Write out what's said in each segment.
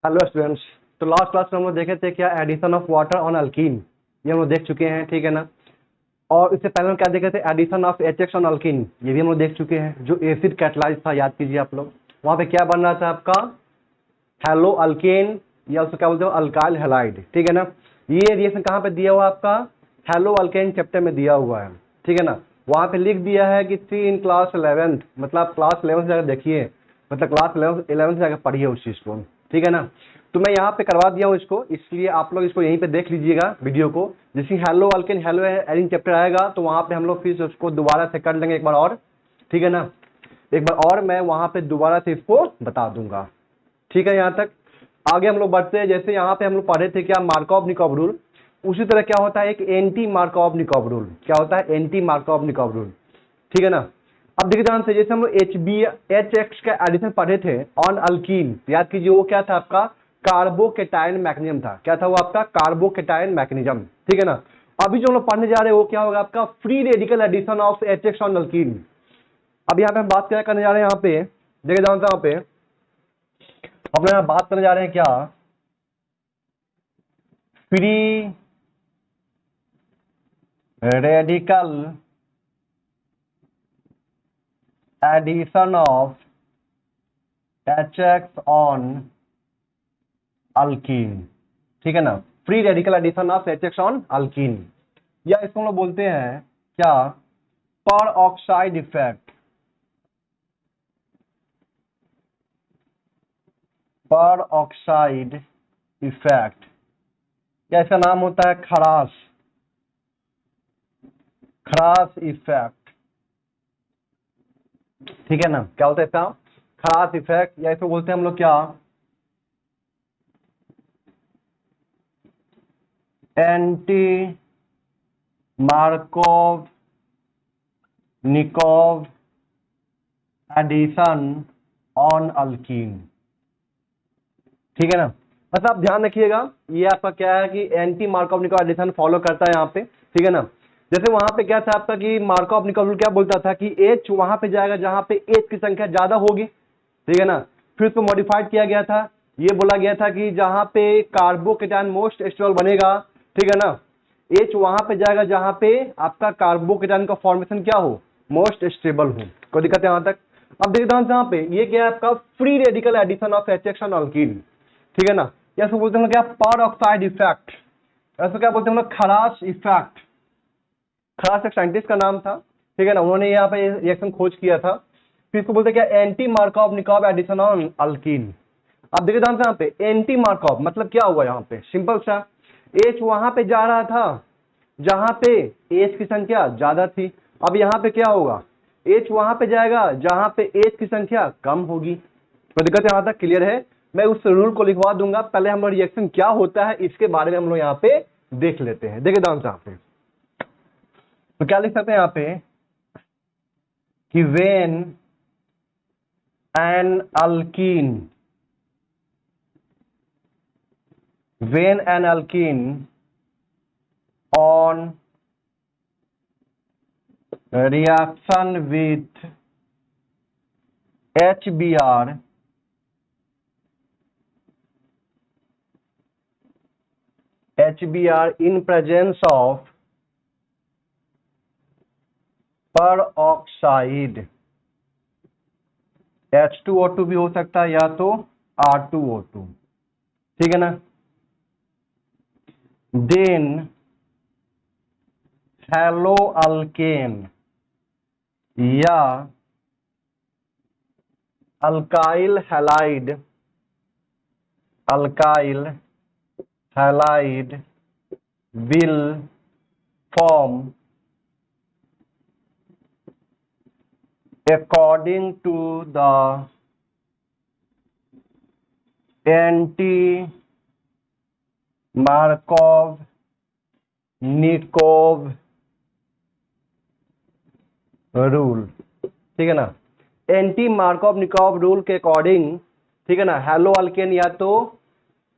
Hello students. तो last class में हम लोग देखे थे क्या addition of water on alkene, ये हम लोग देख चुके हैं, ठीक है ना। और इससे पहले हम क्या देखे थे, addition of HX on alkene, ये भी हम लोग देख चुके हैं। जो एसिड कैटलाइज था, याद कीजिए आप लोग, वहाँ पे क्या बन रहा था आपका हेलो अल्केन, या उसको क्या बोलते हो अल्काइल हैलाइड, ठीक है ना। ये रिएक्शन कहाँ पे दिया हुआ है आपका, हेलो अल्केन चैप्टर में दिया हुआ है, ठीक है ना। वहाँ पे लिख दिया है कि सी इन क्लास 11th, मतलब क्लास 11 से जाकर देखिए, मतलब क्लास 11 से जाकर पढ़िए उस चीज़ को, ठीक है ना। तो मैं यहाँ पे करवा दिया हूँ इसको, इसलिए आप लोग इसको यहीं पे देख लीजिएगा वीडियो को। जैसे hello alkane hello Erin chapter आएगा तो वहाँ पे हम लोग फिर उसको दोबारा से कर लेंगे एक बार और, ठीक है ना। एक बार और मैं वहाँ पे दोबारा से इसको बता दूंगा, ठीक है। यहाँ तक आगे हम लोग बढ़ते हैं। जैसे यहाँ पे हम लोग पढ़े थे क्या मार्कोव निकोव रूल, उसी तरह क्या होता है एक एंटी मार्कोव निकोव रूल, क्या होता है एंटी मार्कोव निकोव रूल, ठीक है ना। अब देखिए ध्यान से, जैसे हम लोग एच एक्स का एडिशन पढ़े थे ऑन अल्कीन, याद कीजिए वो क्या था आपका कार्बोकेटायन मैकेनिज्म था। क्या था वो आपका कार्बोकेटायन मैकेनिज्म, ठीक है ना। अभी जो हम लोग पढ़ने जा रहे हैं वो क्या होगा आपका free radical addition of H X on alkene. अब यहाँ पे हम बात क्या करने जा रहे हैं, यहाँ पे देखिए ध्यान से, यहाँ पे हम लोग यहाँ बात करने जा रहे हैं क्या, free radical addition of HX on alkene, ठीक है ना। Free radical addition of HX on alkene, या इसको हम लोग बोलते हैं क्या peroxide effect, peroxide effect, या इसका नाम होता है खरास, खरास इफेक्ट, ठीक है ना। क्या होता है इसका खरास इफेक्ट, या इसको बोलते हैं हम लोग क्या anti Markovnikov addition on alkene, ठीक है ना। मतलब आप ध्यान रखिएगा, ये आपका क्या है कि anti Markovnikov addition follow करता है यहाँ पे, ठीक है ना। जैसे वहां पे क्या था आपका कि मार्कोव निकोव रूल क्या बोलता था कि H वहां पे जाएगा जहां पे H की संख्या ज्यादा होगी, ठीक है ना। फिर उसको मॉडिफाइड किया गया था, ये बोला गया था कि जहां पे कार्बोकेटायन मोस्ट स्टेबल बनेगा, ठीक है ना, H वहां पे जाएगा जहां पे आपका कार्बोकेटायन का फॉर्मेशन क्या हो, मोस्ट स्टेबल हो। कोई दिक्कत है यहाँ तक। अब देखते हैं यहाँ पे ये क्या है आपका free radical addition of HX on alkene, ठीक है ना। या इसको बोलते हैं क्या पर ऑक्साइड इफेक्ट, ऐसा क्या बोलते हैं हम लोग खरास इफेक्ट। खरास एक साइंटिस्ट का नाम था, ठीक है ना, उन्होंने यहाँ पे रिएक्शन खोज किया था। फिर इसको बोलते हैं क्या anti Markovnikov addition on alkene. अब देखिए ध्यान से, यहाँ पे एंटी मार्कोव मतलब क्या हुआ, यहाँ पे सिंपल सा H वहां पे जा रहा था जहां पे H की संख्या ज्यादा थी। अब यहाँ पे क्या होगा, H वहां पे जाएगा जहां पे H की संख्या कम होगी। तो दिक्कत यहाँ तक क्लियर है। मैं उस रूल को लिखवा दूंगा, पहले हम लोग रिएक्शन क्या होता है इसके बारे में हम लोग यहाँ पे देख लेते हैं। देखिए ध्यान से यहाँ पे, तो क्या लिख सकते हैं यहाँ पे कि when an alkene, when an alkene on reaction with HBr in presence of peroxide, H2O2 भी हो सकता है या तो R2O2, ठीक है ना। then हेलो अल्केन या alkyl halide, alkyl halide will form according to the anti Markovnikov rule, ठीक है ना। एंटी मार्कोव निकोव रूल के अकॉर्डिंग, ठीक है ना, हेलो अल्केन या तो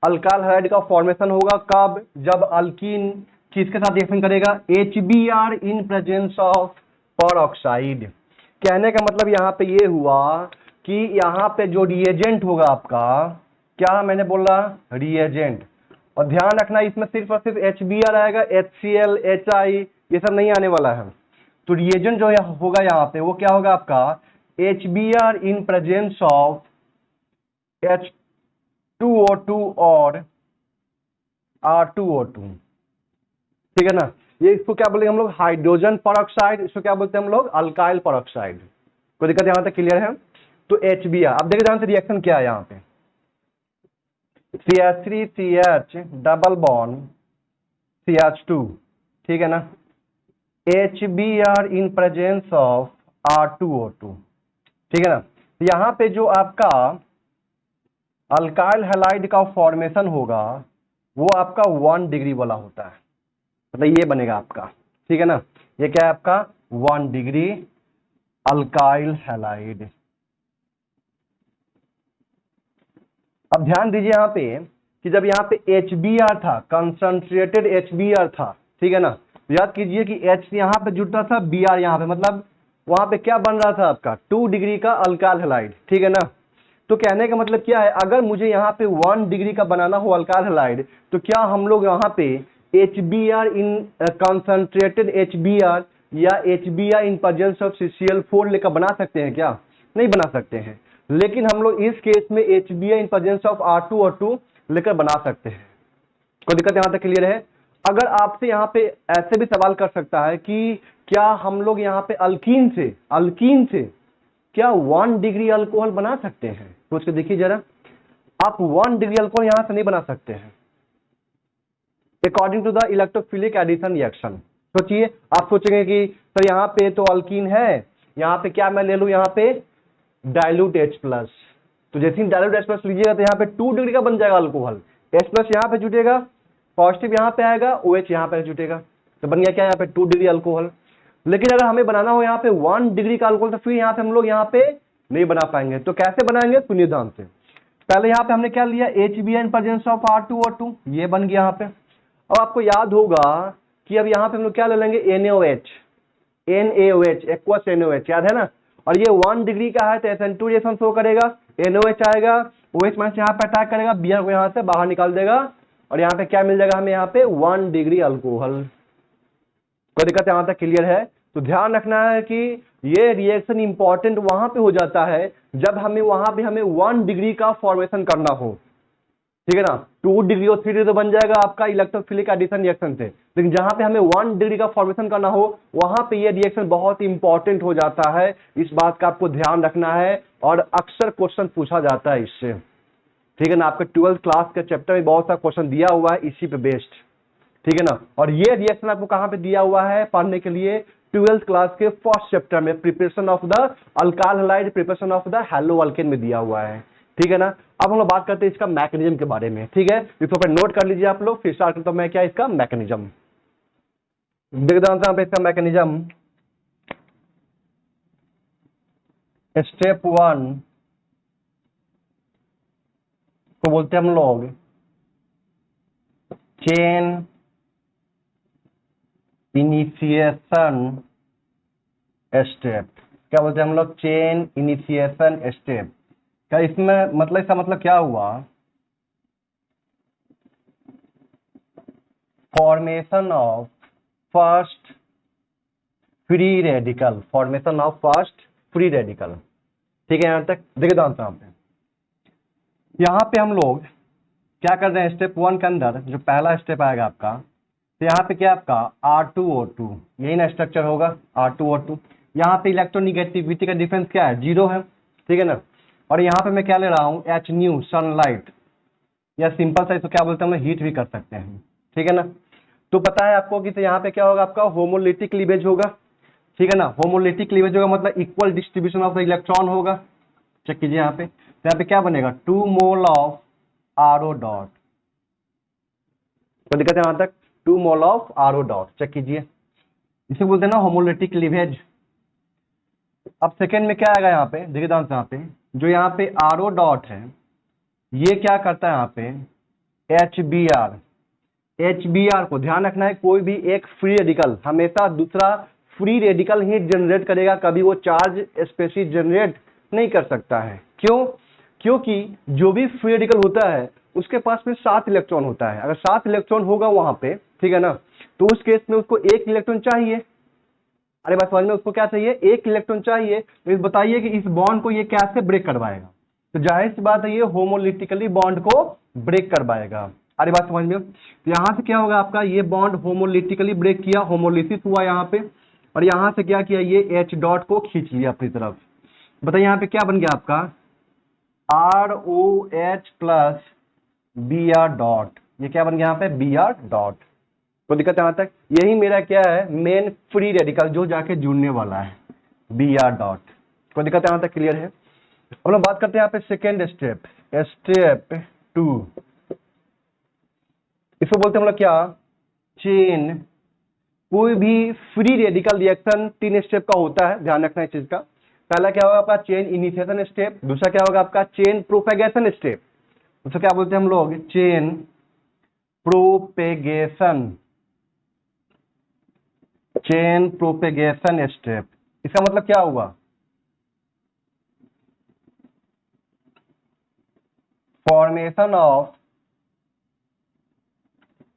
अल्काइल हैलाइड का फॉर्मेशन होगा कब, जब अल्कीन किसके साथ रिएक्शन करेगा, HBr in presence of peroxide. कहने का मतलब यहाँ पे ये हुआ कि यहाँ पे जो रिएजेंट होगा आपका, क्या मैंने बोला, रिएजेंट। और ध्यान रखना इसमें सिर्फ और सिर्फ HBr आएगा, HCl, HI ये सब नहीं आने वाला है। तो रिएजेंट जो होगा यहाँ पे वो क्या होगा आपका, HBr in presence of H2O2 और R2O2, ठीक है ना। ये इसको क्या बोलेंगे हम लोग, हाइड्रोजन परऑक्साइड, इसको क्या बोलते हैं हम लोग, अल्काइल परऑक्साइड। कोई दिक्कत यहाँ तक क्लियर है। तो HBr, अब देखिए ध्यान से रिएक्शन क्या है यहाँ पे, CH3CH डबल बॉन्ड CH2, ठीक है ना, HBr in presence of R2O2, ठीक है ना। यहाँ पे जो आपका अल्काइल हैलाइड का फॉर्मेशन होगा वो आपका 1 डिग्री वाला होता है, मतलब ये बनेगा आपका, ठीक है ना। ये क्या है आपका 1 डिग्री अल्काइल हैलाइड। अब ध्यान दीजिए यहाँ पे कि जब यहाँ पे HBr था, कंसंट्रेटेड HBr था, ठीक है ना, याद कीजिए कि H यहाँ पे जुड़ता था, Br यहाँ पे, मतलब वहां पे क्या बन रहा था आपका 2 डिग्री का अल्काइल हैलाइड, ठीक है ना। तो कहने का मतलब क्या है, अगर मुझे यहाँ पे 1 डिग्री का बनाना हो अल्काइल हैलाइड, तो क्या हम लोग यहाँ पे HBr इन कंसंट्रेटेड HBr या HBr in presence of CCl4 लेकर बना सकते हैं क्या, नहीं बना सकते हैं। लेकिन हम लोग इस केस में HBr in presence of R2O2 लेकर बना सकते हैं। कोई दिक्कत यहाँ तक क्लियर है। अगर आपसे यहाँ पे ऐसे भी सवाल कर सकता है कि क्या हम लोग यहाँ पे अल्कीन से क्या 1 डिग्री अल्कोहल बना सकते हैं, सोच के देखिए जरा, आप 1 डिग्री अल्कोहल यहां से नहीं बना सकते हैं according to the electrophilic addition reaction. सोचिए, आप सोचेंगे कि सर यहाँ पे तो अल्कीन है, यहाँ पे क्या मैं ले लूं, यहाँ पे डाइल्यूट H+, तो जैसे ही डाइल्यूट H+ लीजिएगा तो यहाँ पे 2 डिग्री का बन जाएगा अल्कोहल, H+ यहाँ पे जुटेगा, पॉजिटिव यहाँ पे आएगा, OH यहाँ पे जुटेगा, तो बन गया क्या यहाँ पे 2 डिग्री अल्कोहल। लेकिन अगर हमें बनाना हो यहाँ पे 1 डिग्री का अल्कोहल, तो फिर यहाँ पे हम लोग यहाँ पे नहीं बना पाएंगे। तो कैसे बनाएंगे, सुनिए ध्यान से। पहले यहाँ पे हमने क्या लिया, HBr in presence of R2O2, ये बन गया यहाँ पे। अब आपको याद होगा कि अब यहाँ पे हम लोग क्या ले लेंगे, NaOH, एक्वस NaOH, याद है ना। और ये 1 डिग्री का है तो SN2 रिएक्शन शो करेगा, NaOH आएगा, OH माइनस यहाँ पे अटैक करेगा, Br को यहाँ से बाहर निकाल देगा, और यहाँ पे क्या मिल जाएगा हमें, यहाँ पे 1 डिग्री अल्कोहल। कोई दिक्कत यहाँ तक क्लियर है। तो ध्यान रखना है कि ये रिएक्शन इंपॉर्टेंट वहां पे हो जाता है जब हमें वहां पे हमें 1 डिग्री का फॉर्मेशन करना हो, ठीक है ना। 2 डिग्री और 3 डिग्री तो बन जाएगा आपका इलेक्ट्रोफिलिक एडिशन रिएक्शन से, लेकिन जहां पे हमें 1 डिग्री का फॉर्मेशन करना हो वहां पे ये रिएक्शन बहुत इंपॉर्टेंट हो जाता है। इस बात का आपको ध्यान रखना है, और अक्सर क्वेश्चन पूछा जाता है इससे, ठीक है ना। आपके 12th क्लास के चैप्टर में बहुत सा क्वेश्चन दिया हुआ है इसी पे बेस्ड, ठीक है ना। और ये रिएक्शन आपको कहां पे दिया हुआ है पढ़ने के लिए, 12th क्लास के फर्स्ट चैप्टर में, preparation of the alkyl halide, preparation of the hello alkane में दिया हुआ है, ठीक है ना। अब हम लोग बात करते हैं इसका मैकेनिज्म के बारे में, ठीक है। इसको पर नोट कर लीजिए आप लोग, फिर स्टार्ट करता हूं मैं क्या इसका मैकेनिज्म। देखते हैं पे इसका मैकेनिज्म। स्टेप 1 को बोलते हैं हम लोग चेन इनिशिएशन स्टेप। क्या बोलते हैं हम लोग, चेन इनिशिएशन स्टेप। क्या इसमें मतलब, इसका मतलब क्या हुआ, formation of first free radical, formation of first free radical, ठीक है। यहां तक देखिए ध्यान से, यहाँ पे हम लोग क्या कर रहे हैं, स्टेप 1 के अंदर जो पहला स्टेप आएगा आपका, तो यहाँ पे क्या आपका R2O2, यही ना स्ट्रक्चर होगा R2O2। यहाँ पे इलेक्ट्रोनिगेटिविटी का डिफरेंस क्या है, 0 है, ठीक है ना। और यहाँ पे मैं क्या ले रहा हूँ, H सनलाइट, या सिंपल सा इसको क्या बोलते हैं हम हीट भी कर सकते हैं, ठीक है ना। तो पता है आपको कि तो यहाँ पे क्या होगा आपका होमोलिटिक क्लीवेज होगा, ठीक है ना। होमोलिटिक क्लीवेज होगा मतलब equal distribution of the electron होगा। चेक कीजिए यहाँ पे, तो यहाँ पे क्या बनेगा 2 मोल ऑफ RO डॉट, तो दिक्कत है यहाँ तक 2 mole of RO dot, check कीजिए, इसे बोलते हैं ना होमोलिटिक क्लीवेज। अब सेकेंड में क्या आएगा यहाँ पे, देखिए ध्यान से, यहाँ पे जो यहाँ पे RO डॉट है ये क्या करता है यहाँ पे HBr को ध्यान रखना है, कोई भी एक फ्री रेडिकल हमेशा दूसरा फ्री रेडिकल ही जनरेट करेगा, कभी वो चार्ज स्पेसीज जनरेट नहीं कर सकता है। क्यों, क्योंकि जो भी फ्री रेडिकल होता है उसके पास में 7 इलेक्ट्रॉन होता है। अगर 7 इलेक्ट्रॉन होगा वहां पे, ठीक है ना, तो उस केस में उसको 1 इलेक्ट्रॉन चाहिए। अरे बात समझ में, उसको क्या चाहिए? 1 इलेक्ट्रॉन चाहिए। तो बताइए कि इस बॉन्ड को ये कैसे ब्रेक करवाएगा? तो जाहिर सी बात है ये होमोलिटिकली बॉन्ड को ब्रेक करवाएगा। अरे बात समझ में? तो यहां से क्या होगा आपका, ये बॉन्ड होमोलिटिकली ब्रेक किया, होमोलिसिस हुआ यहाँ पे, और यहां से क्या किया, ये H डॉट को खींच लिया अपनी तरफ। बताइए यहाँ पे क्या बन गया आपका, ROH प्लस Br डॉट। ये क्या बन गया यहाँ पे, Br डॉट। कोई दिक्कत है यहाँ तक? यही मेरा क्या है, मेन फ्री रेडिकल जो जाके जुड़ने वाला है, Br डॉट। कोई दिक्कत है यहाँ तक? क्लियर है? हम लोग बात करते हैं यहाँ पे सेकेंड स्टेप, स्टेप 2। इसको बोलते हैं हम लोग क्या, चेन। कोई भी फ्री रेडिकल रिएक्शन 3 स्टेप का होता है, ध्यान रखना इस चीज का। पहला क्या होगा आपका, चेन इनिशिएशन स्टेप। दूसरा क्या होगा आपका, चेन प्रोपेगेशन स्टेप। उसको क्या बोलते हैं हम लोग, chain propagation, chain propagation step. इसका मतलब क्या हुआ, formation of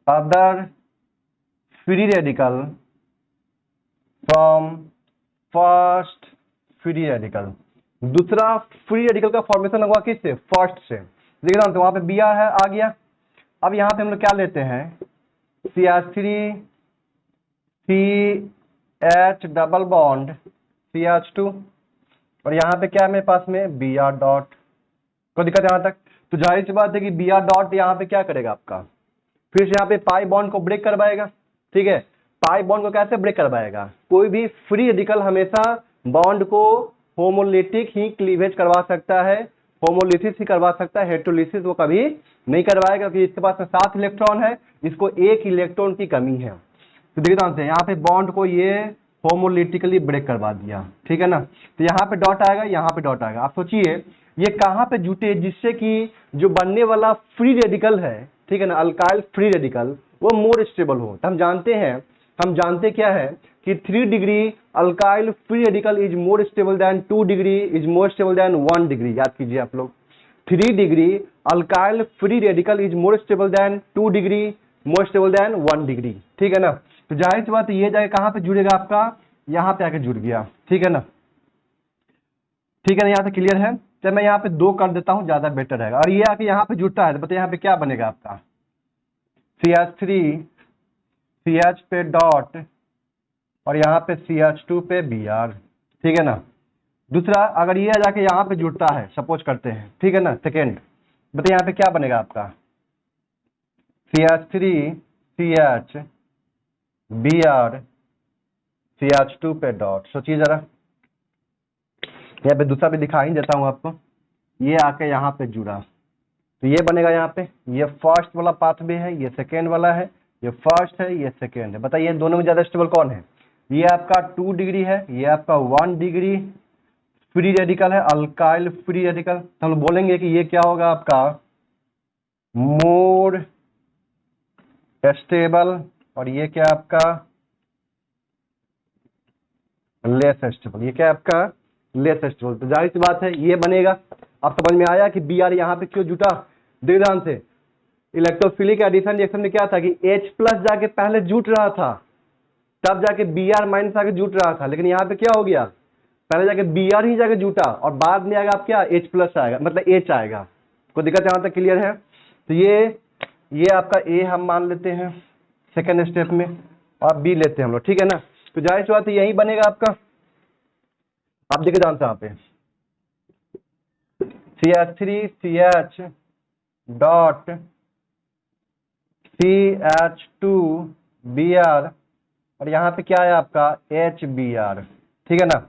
other free radical from first free radical. दूसरा फ्री रेडिकल का फॉर्मेशन हुआ किससे, फर्स्ट से। देख रहा हूं, तो वहां पे Br है, आ गया। अब यहां पे हम लोग क्या लेते हैं, CH3 CH double bond CH2, और यहाँ पे क्या है मेरे पास में, Br डॉट। कोई दिक्कत है यहाँ तक? तो जाहिर सी बात है कि Br डॉट यहाँ पे क्या करेगा आपका, फिर से यहाँ पे पाई बॉन्ड को ब्रेक करवाएगा। ठीक है, पाई बॉन्ड को कैसे ब्रेक करवाएगा, कोई भी फ्री रेडिकल हमेशा बॉन्ड को होमोलिटिक ही क्लीवेज करवा सकता है, होमोलिसिस ही करवा सकता है, हेटेरोलिसिस वो कभी नहीं करवाएगा, क्योंकि इसके पास में 7 इलेक्ट्रॉन है, इसको 1 इलेक्ट्रॉन की कमी है। तो देखिए ध्यान से, यहाँ पे बॉन्ड को ये होमोलिटिकली ब्रेक करवा दिया, ठीक है ना। तो यहाँ पे डॉट आएगा, यहाँ पे डॉट आएगा। आप सोचिए ये कहाँ पे जुटे, जिससे कि जो बनने वाला फ्री रेडिकल है, ठीक है ना, अल्काइल फ्री रेडिकल, वो मोर स्टेबल हो। तो हम जानते क्या है कि 3 degree alkyl free radical is more stable then 2 degree is more stable then 1 degree. याद कीजिए आप लोग, 3 degree alkyl free radical is more stable then 2 degree more stable then 1 degree, ठीक है ना। तो जाहिर सी बात ये जाके कहाँ पे जुड़ेगा आपका, यहाँ पे आके जुड़ गया, ठीक है ना। ठीक है ना, यहाँ पे क्लियर है? तो मैं यहाँ पे 2 कर देता हूँ, ज्यादा बेटर रहेगा। और ये आके यहाँ पे जुड़ता है तो बताइए यहाँ पे क्या बनेगा आपका, CH3 CH पे डॉट, और यहाँ पे CH2 पे Br, ठीक है ना। दूसरा, अगर ये जाके यहाँ पे जुड़ता है, सपोज करते हैं, ठीक है ना, सेकेंड, बताइए यहाँ पे क्या बनेगा आपका, CH3 CH Br CH2 पे डॉट। सोचिए जरा, यहाँ पे दूसरा भी दिखा ही देता हूँ आपको। ये आके यहाँ पे जुड़ा तो ये बनेगा यहाँ पे, ये फर्स्ट वाला पाथवे है, ये सेकेंड वाला है, ये फर्स्ट है, ये सेकेंड है। बताइए दोनों में ज्यादा स्टेबल कौन है? ये आपका 2 डिग्री है, ये आपका 1 डिग्री फ्री रेडिकल है, अल्काइल फ्री रेडिकल। तो हम बोलेंगे कि ये क्या होगा आपका, मोर स्टेबल, और ये क्या आपका, लेस स्टेबल। ये क्या आपका, लेस स्टेबल। तो जाहिर सी बात है ये बनेगा। अब समझ में आया कि Br यहाँ पे क्यों जुटा? ध्यान से, इलेक्ट्रोफिलिक एडिशन रिएक्शन में क्या था कि H प्लस जाके पहले जुट रहा था, तब जाके Br माइनस आके जुट रहा था। लेकिन यहाँ पे क्या हो गया, पहले जाके Br ही जाके जुटा और बाद में आएगा आप क्या, H प्लस आएगा, मतलब H आएगा। कोई दिक्कत यहाँ तक क्लियर है? तो ये आपका A हम मान लेते हैं सेकेंड स्टेप में, और B लेते हैं हम लोग, ठीक है ना। तो जाहिर सी बात है यही बनेगा आपका। आप देखिए ध्यान से यहाँ पे CH3 CH dot CH2 Br, और यहाँ पे क्या है आपका, HBr, ठीक है ना।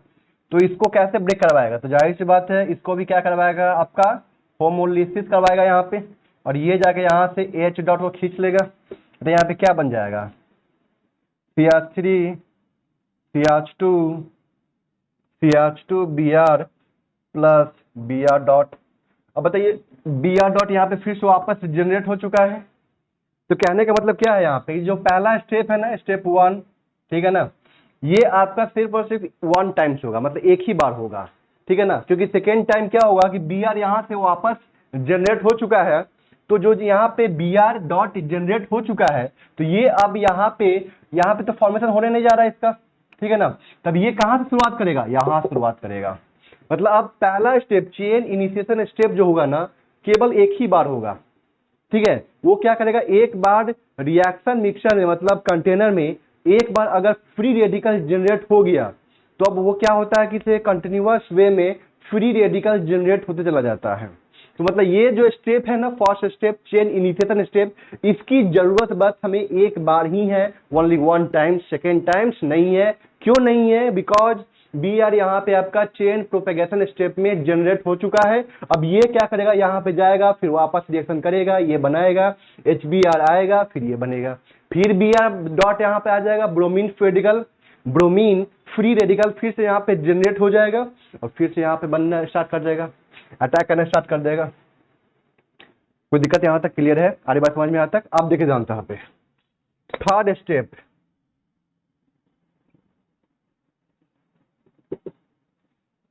तो इसको कैसे ब्रेक करवाएगा? तो जाहिर सी बात है इसको भी क्या करवाएगा आपका, होमोलिसिस करवाएगा यहाँ पे, और ये जाके यहाँ से H डॉट को खींच लेगा। तो यहाँ पे क्या बन जाएगा, CH3 CH2 CH2 Br plus Br dot. अब बताइए Br डॉट यहाँ पे फिर से वापस जनरेट हो चुका है। तो कहने का मतलब क्या है, यहाँ पे जो पहला स्टेप है ना, स्टेप 1, ठीक है ना, ये आपका सिर्फ और सिर्फ 1 टाइम्स होगा, मतलब एक ही बार होगा। ठीक है ना, क्योंकि सेकेंड टाइम क्या होगा कि बी आर यहाँ से वापस जनरेट हो चुका है, तो जो यहाँ पे बी आर डॉट जनरेट हो चुका है, तो ये अब यहाँ पे तो फॉर्मेशन होने नहीं जा रहा है इसका, ठीक है ना। तब ये कहाँ से शुरुआत करेगा, यहाँ से शुरुआत करेगा। मतलब अब पहला स्टेप चेन इनिशिएशन स्टेप जो होगा ना, केवल एक ही बार होगा, ठीक है। वो क्या करेगा, एक बार रिएक्शन मिक्सचर में मतलब कंटेनर में एक बार अगर फ्री रेडिकल जनरेट हो गया, तो अब वो क्या होता है कि इसे कंटिन्यूअस वे में फ्री रेडिकल जनरेट होते चला जाता है। तो मतलब ये जो स्टेप है ना, first step chain initiation step, इसकी जरूरत बस हमें एक बार ही है, only one time, second times नहीं है। क्यों नहीं है, बिकॉज बी आर यहाँ पे आपका चेन प्रोपेगेशन स्टेप में जनरेट हो चुका है। अब ये क्या करेगा, यहाँ पे जाएगा, फिर वापस रिएक्शन करेगा, ये बनाएगा, एच बी आर आएगा, फिर ये बनेगा, फिर बी आर डॉट यहाँ पे आ जाएगा, bromine radical, bromine free radical फिर से यहाँ पे जनरेट हो जाएगा, और फिर से यहाँ पे बनना स्टार्ट कर देगा, अटैक करना स्टार्ट कर देगा। कोई दिक्कत यहाँ तक क्लियर है, आगे बात समझ में आता तक आप देखे जानते हैं। यहाँ पे थर्ड स्टेप,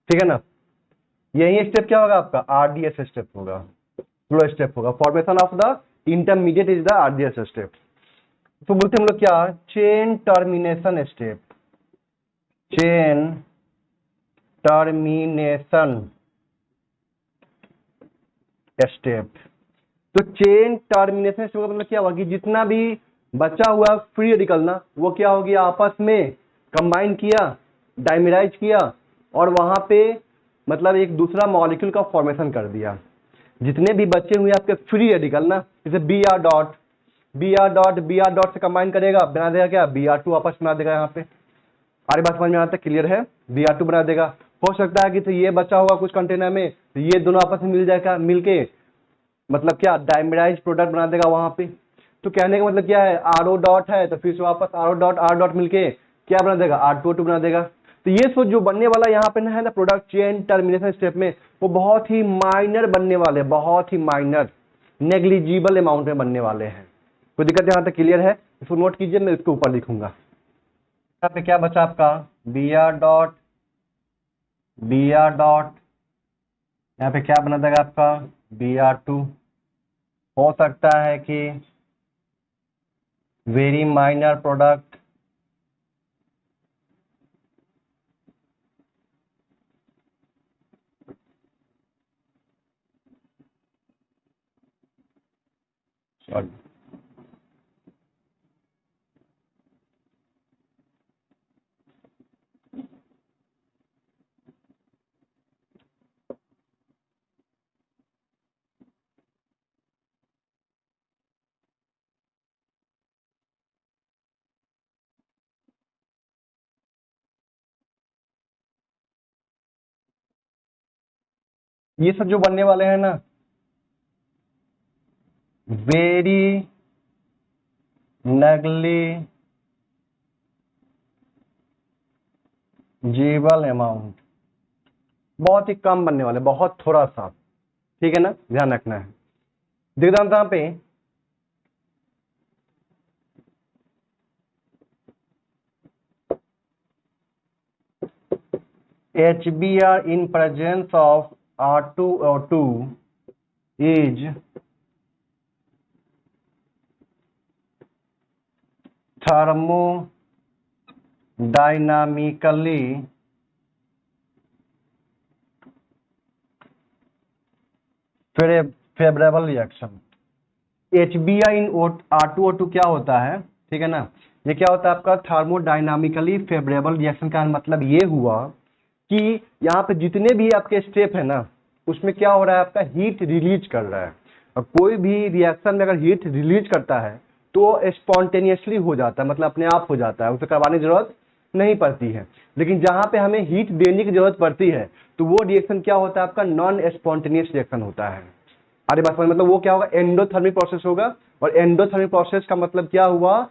ठीक है ना, यही स्टेप क्या होगा आपका, आरडीएस स्टेप होगा, फ्लो स्टेप होगा। Formation of the intermediate is the RDS step. तो बोलते हम लोग क्या, chain termination step, chain termination step. तो चेन टर्मिनेशन स्टेप का मतलब क्या होगा कि जितना भी बचा हुआ फ्री रेडिकल ना, वो क्या हो गया, आपस में कंबाइन किया, डाइमेराइज किया, और वहां पे मतलब एक दूसरा मॉलिक्यूल का फॉर्मेशन कर दिया। जितने भी बचे हुए आपके फ्री रेडिकल ना, जैसे बी आर डॉट से कंबाइन करेगा, बना देगा क्या, बी आर टू वापस बना देगा। यहाँ पे आगे बात समझ में आता है, क्लियर है, बी आर टू बना देगा। हो सकता है कि तो ये बचा हुआ कुछ कंटेनर में, तो ये दोनों आपस में मिल जाएगा, मिलके मतलब क्या डाइमेराइज प्रोडक्ट बना देगा वहां पे। तो कहने का मतलब क्या है, आर ओ डॉट है तो फिर से वापस आर डॉट मिलके क्या बना देगा, R2O2 बना देगा। तो ये सोच जो बनने वाला यहाँ पे ना है ना प्रोडक्ट चेन टर्मिनेशन स्टेप में, वो बहुत ही माइनर बनने वाले, बहुत ही माइनर नेग्लिजिबल अमाउंट में बनने वाले हैं। कोई दिक्कत यहाँ तक क्लियर है, इसको नोट कीजिए, मैं इसके ऊपर लिखूंगा। यहाँ पे क्या बचा आपका, बी आर डॉट, यहाँ पे क्या बना देगा आपका Br2। हो सकता है कि वेरी माइनर प्रोडक्ट, सॉरी ये सब जो बनने वाले हैं ना, वेरी नेग्लिजिबल अमाउंट, बहुत ही कम बनने वाले, बहुत थोड़ा सा, ठीक है ना, ध्यान रखना है। देख रहा यहाँ पे HBr in presence of R2O2 is thermodynamically favorable reaction। HBr in R2O2 क्या होता है, ठीक है ना, ये क्या होता है आपका थर्मोडाइनामिकली फेवरेबल रिएक्शन। का मतलब ये हुआ कि यहाँ पे जितने भी आपके स्टेप है ना, उसमें क्या हो रहा है, आपका हीट रिलीज कर रहा है। और कोई भी रिएक्शन में अगर हीट रिलीज करता है तो स्पॉन्टेनियसली हो जाता है, मतलब अपने आप हो जाता है, उसे करवाने की जरूरत नहीं पड़ती है। लेकिन जहां पे हमें हीट देने की जरूरत पड़ती है तो वो रिएक्शन क्या होता है, आपका नॉन स्पॉन्टेनियस रिएक्शन होता है। अरे बात मतलब वो क्या होगा, एंडोथर्मिक प्रोसेस होगा। और एंडोथर्मिक प्रोसेस का मतलब क्या हुआ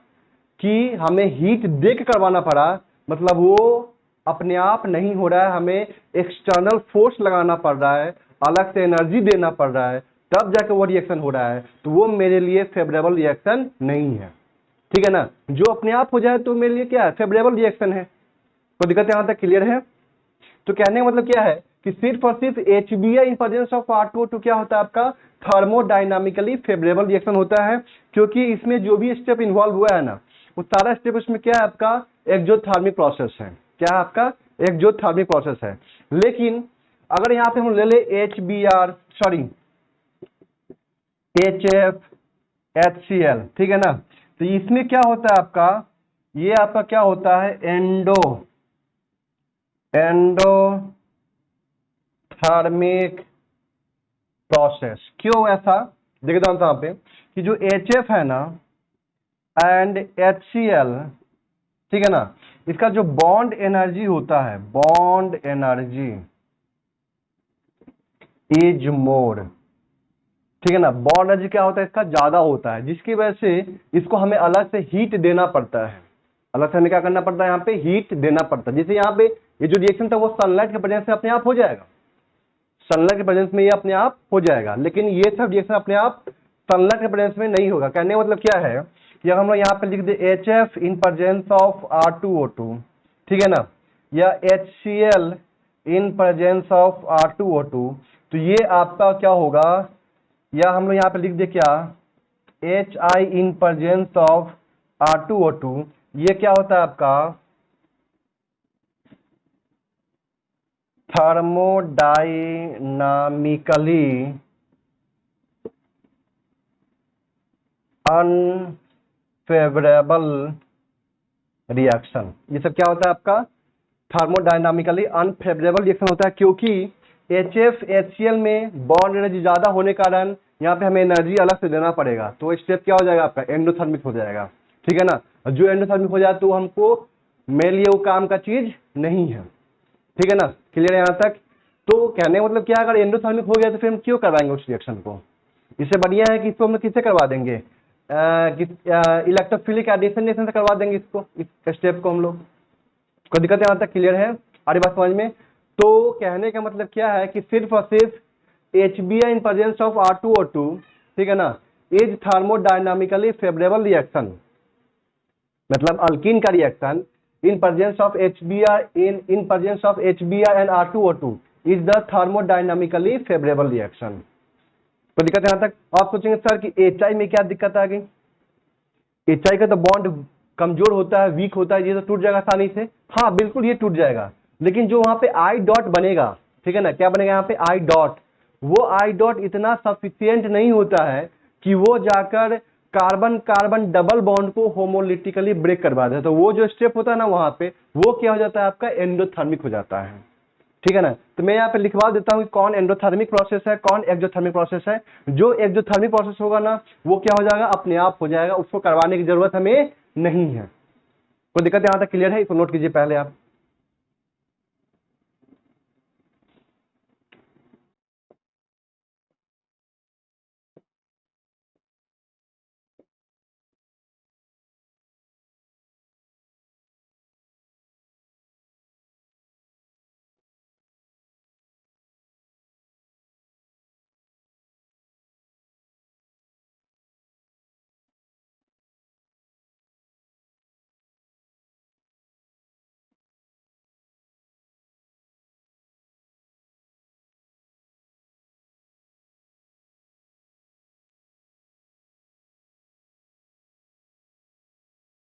कि हमें हीट दे के करवाना पड़ा, मतलब वो अपने आप नहीं हो रहा है, हमें एक्सटर्नल फोर्स लगाना पड़ रहा है, अलग से एनर्जी देना पड़ रहा है, तब जाके वो रिएक्शन हो रहा है। तो वो मेरे लिए फेवरेबल रिएक्शन नहीं है, ठीक है ना। जो अपने आप हो जाए तो मेरे लिए क्या है, फेवरेबल रिएक्शन है। तो दिक्कत यहाँ तक क्लियर है। तो कहने का मतलब क्या है कि सिर्फ और सिर्फ HBr in presence of R2O2 क्या होता है आपका थर्मोडाइनामिकली फेवरेबल रिएक्शन होता है, क्योंकि इसमें जो भी स्टेप इन्वॉल्व हुआ है ना वो सारा स्टेप उसमें क्या है आपका एक्सोथर्मिक प्रोसेस है। क्या है आपका एक्सोथर्मिक प्रोसेस है। लेकिन अगर यहाँ पे हम ले ले HFHCl, ठीक है ना, तो इसमें क्या होता है आपका, ये आपका क्या होता है एंडोथर्मिक प्रोसेस। क्यों ऐसा देखिए तो यहाँ पे कि जो HF है ना एंड HCl, ठीक है ना, इसका जो बॉन्ड एनर्जी होता है, बॉन्ड एनर्जी इज मोर, ठीक है ना, बॉन्ड एनर्जी क्या होता है इसका ज्यादा होता है, जिसकी वजह से इसको हमें अलग से हीट देना पड़ता है, अलग से हमें क्या करना पड़ता है यहाँ पे हीट देना पड़ता है। जैसे यहाँ पे ये जो रिएक्शन था वो सनलाइट के प्रेजेंस में अपने आप हो जाएगा, सनलाइट के प्रेजेंस में ये अपने आप हो जाएगा, लेकिन ये सब रिएक्शन अपने आप सनलाइट के प्रेजेंस में नहीं होगा। कहने का मतलब क्या है कि अगर हम लोग यहाँ पे लिख दे HF in presence of R2O2, ठीक है ना, या HCl in presence of R2O2, तो ये आपका क्या होगा, या हम लोग यहाँ पे लिख दे क्या HI in presence of R2O2, ये क्या होता है आपका थर्मोडायनामिकली अनफेवरेबल रिएक्शन। ये सब क्या होता है आपका थर्मोडायनामिकली अनफेवरेबल रिएक्शन होता है, क्योंकि HF HCl में बॉन्ड एनर्जी ज्यादा होने के कारण यहाँ पे हमें एनर्जी अलग से देना पड़ेगा, तो स्टेप क्या हो जाएगा आपका एंडोथर्मिक हो जाएगा, ठीक है ना। जो एंडोथर्मिक हो जाए तो हमको मेरे लिए वो काम का चीज नहीं है, ठीक है ना, क्लियर है यहाँ तक। तो कहने का मतलब क्या, अगर एंडोथर्मिक हो गया तो फिर हम क्यों करवाएंगे उस रिएक्शन को, इससे बढ़िया है कि इसको हम किससे करवा देंगे, इलेक्ट्रोफिलिक एडिशन रिएक्शन से करवा देंगे इसको, इस स्टेप को हम लोग। कोई दिक्कत है यहाँ तक, क्लियर है आरी बात समझ में। तो कहने का मतलब क्या है कि सिर्फ और सिर्फ HBr in presence of R2O2, ठीक है ना, इज थर्मोडायनामिकली फेवरेबल रिएक्शन, मतलब अल्कीन का reaction in presence of HBr in presence of HBr and R2O2 is the thermodynamically favorable reaction। तो दिक्कत है यहाँ तक। आप सोचेंगे सर कि HI में क्या दिक्कत आ गई, HI का तो बॉन्ड कमजोर होता है, वीक होता है, ये तो टूट जाएगा आसानी से। हाँ बिल्कुल ये टूट जाएगा, लेकिन जो वहां पे I डॉट बनेगा, ठीक है ना, क्या बनेगा यहाँ पे I डॉट, वो I डॉट इतना सफिशियंट नहीं होता है कि वो जाकर कार्बन कार्बन डबल बॉन्ड को होमोलिटिकली ब्रेक करवा दे। तो वो जो स्टेप होता है ना वहां पे वो क्या हो जाता है आपका एंडोथर्मिक हो जाता है, ठीक है ना। तो मैं यहाँ पे लिखवा देता हूँ कि कौन एंडोथर्मिक प्रोसेस है, कौन एक्सोथर्मिक प्रोसेस है। जो एक्सोथर्मिक प्रोसेस होगा ना वो क्या हो जाएगा अपने आप हो जाएगा, उसको करवाने की जरूरत हमें नहीं है। कोई दिक्कत यहाँ तक क्लियर है, इसको नोट कीजिए पहले आप।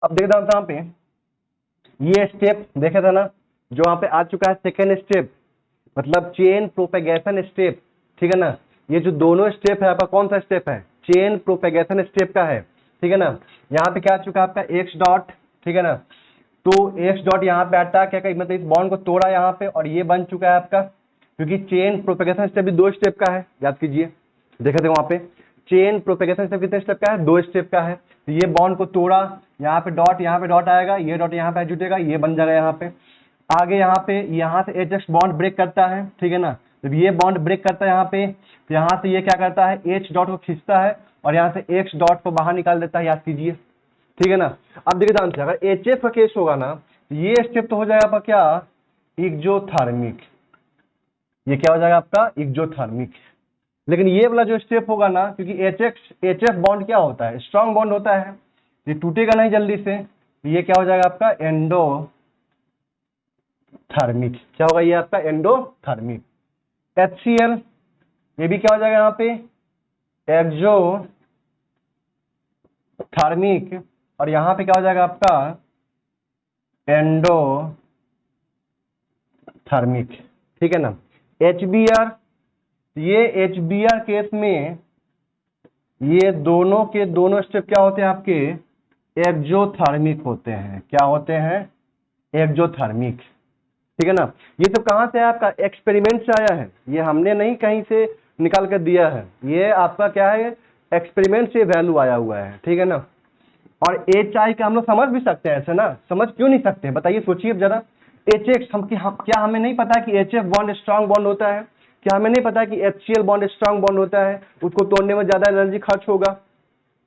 अब देख रहा हूँ यहाँ पे ये स्टेप देखे था ना, जो वहां पे आ चुका है सेकेंड स्टेप, मतलब चेन प्रोपेगेशन स्टेप, ठीक है ना। ये जो दोनों स्टेप है आपका कौन सा स्टेप है, चेन प्रोपेगेशन स्टेप का है, ठीक है ना। यहाँ पे क्या आ चुका है आपका X डॉट, ठीक है ना, तो X डॉट यहाँ पे आता है क्या, मतलब इस बॉन्ड को तोड़ा यहाँ पे और ये बन चुका है आपका, क्योंकि चेन प्रोपेगेशन स्टेप भी 2 स्टेप का है, याद कीजिए देखे थे वहां पे चेन प्रोपेगेशन स्टेप कितने स्टेप का है, 2 स्टेप का है। तो ये बॉन्ड को तोड़ा, यहाँ पे डॉट आएगा, ये डॉट यहाँ पे जुटेगा, ये बन जाएगा यहाँ पे। आगे यहाँ से एच बॉन्ड ब्रेक करता है, ठीक है ना। जब ये बॉन्ड ब्रेक करता है यहाँ पे, तो यहाँ से ये क्या करता है H डॉट को खींचता है और यहाँ से X डॉट को बाहर निकाल देता है, याद कीजिए, ठीक है ना। अब देखिए ध्यान से, अगर HF का केस होगा ना ये स्टेप तो हो जाएगा आपका क्या एक्सोथर्मिक, ये क्या हो जाएगा आपका एक्सोथर्मिक। लेकिन ये वाला जो स्टेप होगा ना, क्योंकि HF बॉन्ड क्या होता है स्ट्रॉन्ग बॉन्ड होता है, ये टूटेगा नहीं जल्दी से, ये क्या हो जाएगा आपका एंडोथर्मिक। क्या होगा ये आपका एंडोथर्मिक, HCl, ये भी क्या हो जाएगा यहाँ पे एक्सोथर्मिक, और यहाँ पे क्या हो जाएगा आपका एंडोथर्मिक, ठीक है ना। HBr, ये HBr केस में ये दोनों के दोनों स्टेप क्या होते हैं आपके एक्सोथर्मिक होते हैं। क्या होते हैं? एक्सोथर्मिक, ठीक है ना। ये सब कहाँ से है? आपका एक्सपेरिमेंट से आया है, ये हमने नहीं कहीं से निकाल कर दिया है, ये आपका क्या है एक्सपेरिमेंट से वैल्यू आया हुआ है, ठीक है ना। और HI का हम लोग समझ भी सकते हैं ऐसे ना, समझ क्यों नहीं सकते बताइए, सोचिए जरा। HX क्या हमें नहीं पता कि HF बॉन्ड स्ट्रांग बॉन्ड होता है? क्या हमें नहीं पता कि HCl बॉन्ड स्ट्रांग बॉन्ड होता है? उसको तोड़ने में ज्यादा एनर्जी खर्च होगा,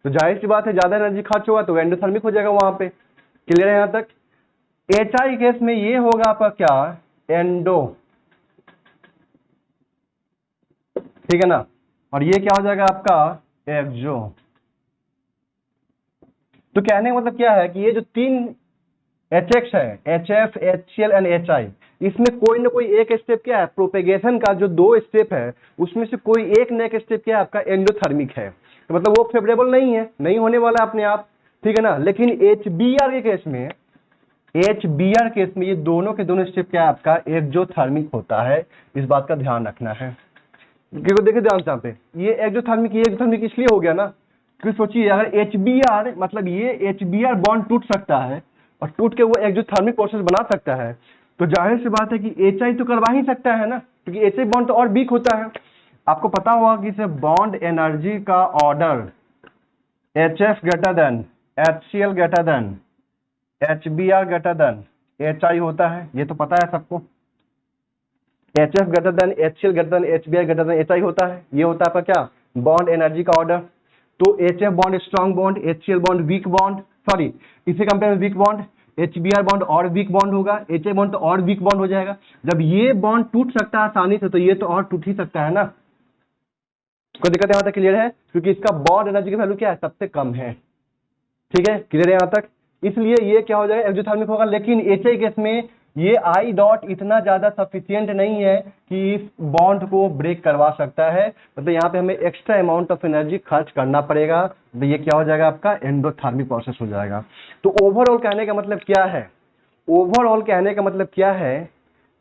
तो जाहिर सी बात है ज्यादा एनर्जी खर्च होगा तो एंडोथर्मिक हो जाएगा वहां पे। क्लियर है यहाँ तक? HI केस में ये होगा आपका क्या एंडो, ठीक है ना, और ये क्या हो जाएगा आपका एक्सो। तो कहने का मतलब क्या है कि ये जो तीन HX है, HF, HCl एंड HI, इसमें कोई ना कोई एक स्टेप क्या है प्रोपेगेशन का, जो दो स्टेप है उसमें से कोई एक ना एक स्टेप क्या है आपका एंडोथर्मिक है, तो मतलब वो फेवरेबल नहीं है, नहीं होने वाला अपने आप, ठीक है ना। लेकिन HBr के केस में, HBr केस में ये दोनों के दोनों स्टेप क्या है आपका एक्सोथर्मिक होता है, इस बात का ध्यान रखना है। क्योंकि देखिए ध्यान से यहाँ पे ये एक्सोथर्मिक इसलिए हो गया ना, क्योंकि सोचिए अगर HBr मतलब ये HBr बॉन्ड टूट सकता है और टूट के वो एक्सोथर्मिक प्रोसेस बना सकता है, तो जाहिर सी बात है कि HI तो करवा ही सकता है ना, क्योंकि HI बॉन्ड तो और वीक होता है। आपको पता होगा कि इसे बॉन्ड एनर्जी का order HF greater than HCl greater than HBr greater than HI होता है, ये तो पता है सबको। HF greater than HCl greater than HBr greater than HI होता है, ये होता है आपका क्या बॉन्ड एनर्जी का ऑर्डर। तो HF bond strong bond, HCl bond weak bond, sorry इसे कंपेयर में वीक बॉन्ड, HBr बॉन्ड और वीक बॉन्ड होगा, HI बॉन्ड तो और वीक बॉन्ड हो जाएगा। जब ये बॉन्ड टूट सकता है आसानी से, तो ये तो और टूट ही सकता है ना। कोई दिक्कत यहाँ तक क्लियर है? क्योंकि इसका बॉन्ड एनर्जी की वैल्यू क्या है सबसे कम है, ठीक है, क्लियर है यहाँ तक। इसलिए ये क्या हो जाएगा एक्सोथर्मिक होगा। लेकिन HI केस में ये I डॉट इतना ज्यादा सफिशियंट नहीं है कि इस बॉन्ड को ब्रेक करवा सकता है, मतलब यहाँ पे हमें एक्स्ट्रा अमाउंट ऑफ एनर्जी खर्च करना पड़ेगा, तो ये क्या हो जाएगा आपका एंडोथर्मिक प्रोसेस हो जाएगा। तो ओवरऑल कहने का मतलब क्या है, ओवरऑल कहने का मतलब क्या है,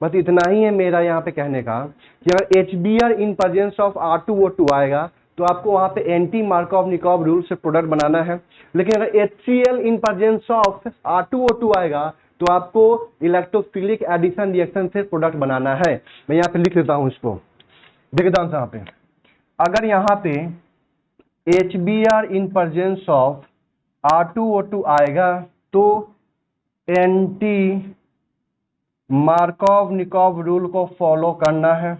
बस इतना ही है मेरा यहाँ पे कहने का कि अगर HBr in presence of R2O2 आएगा तो आपको वहां पे एंटी मार्कोव निकोव रूल से प्रोडक्ट बनाना है। लेकिन अगर HCl in presence of R2O2 आएगा तो आपको इलेक्ट्रोफिलिक एडिशन रिएक्शन से प्रोडक्ट बनाना है। मैं यहाँ पे लिख लेता हूँ इसको, देखिए ध्यान से यहाँ पे, अगर यहाँ पे HBr in presence of R2O2 आएगा तो एंटी मार्कोव निकोव रूल को फॉलो करना है।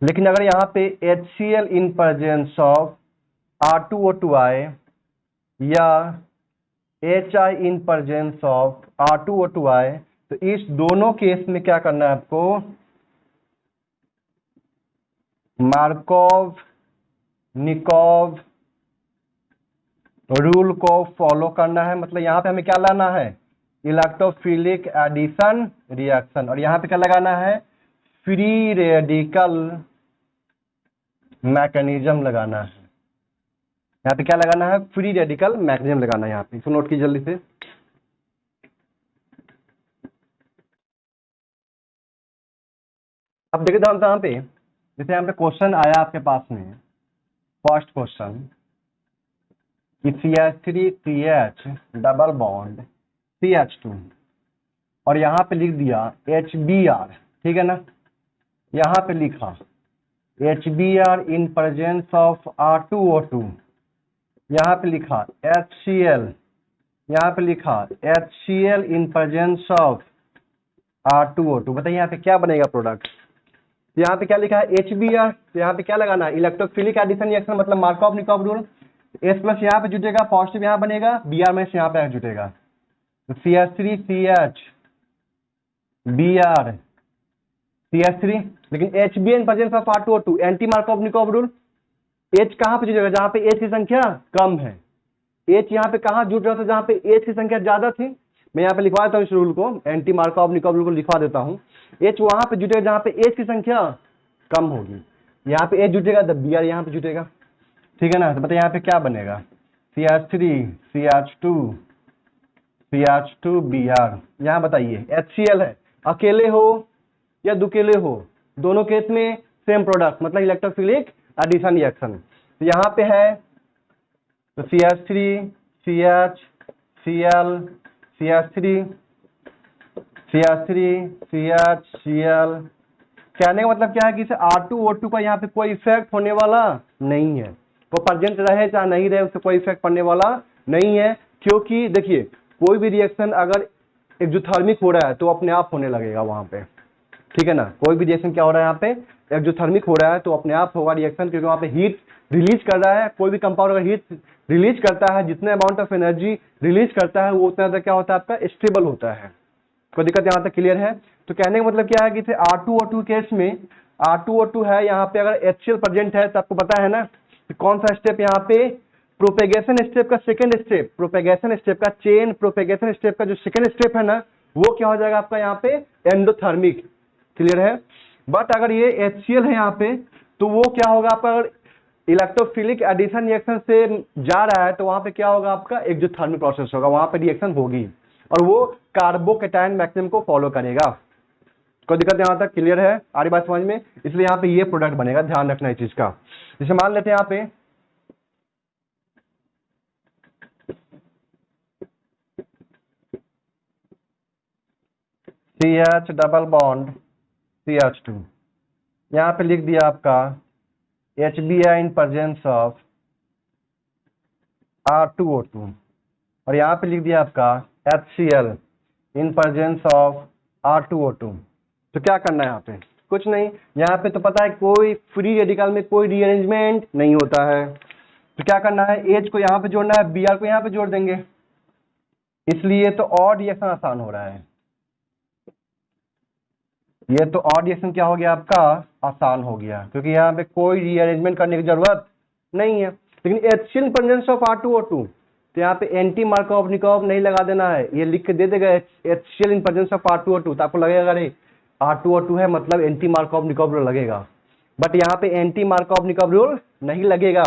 लेकिन अगर यहाँ पे HCl in presence of R2O2 आए या HI in presence of R2O2 आए, तो इस दोनों केस में क्या करना है आपको मार्कोव निकोव रूल को फॉलो करना है। मतलब यहाँ पे हमें क्या लाना है इलेक्ट्रोफिलिक एडिशन रिएक्शन, और यहाँ पे क्या लगाना है फ्री रेडिकल मैकेनिज्म लगाना है। यहाँ पे क्या लगाना है फ्री रेडिकल मैकेनिज्म लगाना है। यहाँ पे इसको नोट कीजिए जल्दी से। अब देखिए ध्यान से यहाँ पे, जैसे यहाँ पे क्वेश्चन आया आपके पास में, फर्स्ट क्वेश्चन कि CH3CH डबल बॉन्ड CH2 और यहाँ पे लिख दिया HBr, ठीक है ना, यहाँ पे लिखा HBr in presence of R2O2, यहाँ पे लिखा HCl, यहाँ पे लिखा HCl in presence of R2O2। बताइए यहाँ पे क्या बनेगा प्रोडक्ट। यहाँ पे क्या लिखा है HBr, तो यहाँ पे क्या लगाना है इलेक्ट्रोफिलिक एडिशन रिएक्शन, मतलब मार्कोव निकोव रूल। H प्लस यहाँ पे जुटेगा, पॉजिटिव यहाँ बनेगा, Br माइनस यहाँ पे जुटेगा, तो CH3CH Br CH3। लेकिन HB in presence of R2O2 anti Markovnikov rule, H कहाँ पे जुटेगा जहाँ पे H की संख्या कम है। H यहाँ पे कहाँ जुट रहा था जहाँ पे H की संख्या ज्यादा थी। मैं यहाँ पे लिखवा देता हूँ इस रूल को, एंटी मार्कोव निकोव रूल को लिखवा देता हूँ। H वहां पे जुटेगा जहां पे H की संख्या कम होगी। यहाँ पे H जुटेगा तो Br यहाँ पे जुटेगा, ठीक है ना। तो बताइए यहाँ पे क्या बनेगा, CH3 CH2 CH2 Br। यहाँ बताइए HCl है, अकेले हो या दुकेले हो, दोनों केस में सेम प्रोडक्ट, मतलब इलेक्ट्रोफिलिक एडिशन रिएक्शन। तो यहाँ पे है तो CH3 CH Cl CH3 CH3 CH Cl। कहने का मतलब क्या है कि इसे R2O2 का यहाँ पे कोई इफेक्ट होने वाला नहीं है, वो प्रेजेंट रहे चाहे नहीं रहे उससे कोई इफेक्ट पड़ने वाला नहीं है। क्योंकि देखिए कोई भी रिएक्शन अगर एक्सोथर्मिक हो रहा है तो अपने आप होने लगेगा वहां पे, ठीक है ना। कोई भी रिएक्शन क्या हो रहा है यहाँ पे, एक्सोथर्मिक हो रहा है तो अपने आप होगा रिएक्शन, क्योंकि वहाँ पे हीट रिलीज कर रहा है। कोई भी कंपाउंड अगर हीट रिलीज करता है, जितने अमाउंट ऑफ एनर्जी रिलीज करता है वो उतना ज्यादा क्या होता है आपका स्टेबल होता है। कोई दिक्कत यहाँ तक क्लियर है। तो कहने का मतलब क्या है कि R2O2 केस में R2O2 है, यहाँ पे अगर HCl प्रेजेंट है तो आपको पता है ना कि कौन सा स्टेप यहाँ पे, प्रोपेगेशन स्टेप का सेकेंड स्टेप, प्रोपेगेशन स्टेप का चेन प्रोपेगेशन स्टेप का जो सेकेंड स्टेप है ना वो क्या हो जाएगा आपका यहाँ पे एंडोथर्मिक, क्लियर है। बट अगर ये HCl है यहाँ पे तो वो क्या होगा आपका, अगर इलेक्ट्रोफिलिक एडिशन रिएक्शन से जा रहा है तो वहां पे क्या होगा आपका एक्सोथर्मिक प्रोसेस होगा, वहां पे रिएक्शन होगी और वो कार्बोकेटायन मैक्सिमम को फॉलो करेगा। कोई दिक्कत यहाँ तक क्लियर है, आ रही बात समझ में। इसलिए यहाँ पे ये प्रोडक्ट बनेगा, ध्यान रखना इस चीज का। जैसे मान लेते हैं यहाँ पे CH डबल बॉन्ड CH2, यहाँ पे लिख दिया आपका HBr in presence of R2O2 और यहाँ पे लिख दिया आपका HCl in presence of R2O2। तो क्या करना है यहाँ पे, कुछ नहीं, यहाँ पे तो पता है कोई फ्री रेडिकल में कोई रीअरेंजमेंट नहीं होता है। तो क्या करना है, H को यहाँ पे जोड़ना है, Br को यहाँ पे जोड़ देंगे, इसलिए तो और रिएक्शन आसान हो रहा है। ये तो और रिएक्शन क्या हो गया आपका आसान हो गया, क्योंकि यहाँ पे कोई रीअरेंजमेंट करने की जरूरत नहीं है। लेकिन HCl in presence of R2O2 तो यहाँ पे एंटी मार्कोव निकोव नहीं लगा देना है, ये लिख के दे देगा HCl in presence of R2O2 तो आपको लगेगा अरे R2O2 है मतलब एंटी मार्कोव निकोव रूल लगेगा। बट यहाँ पे एंटी मार्कोव निकोव रूल नहीं लगेगा।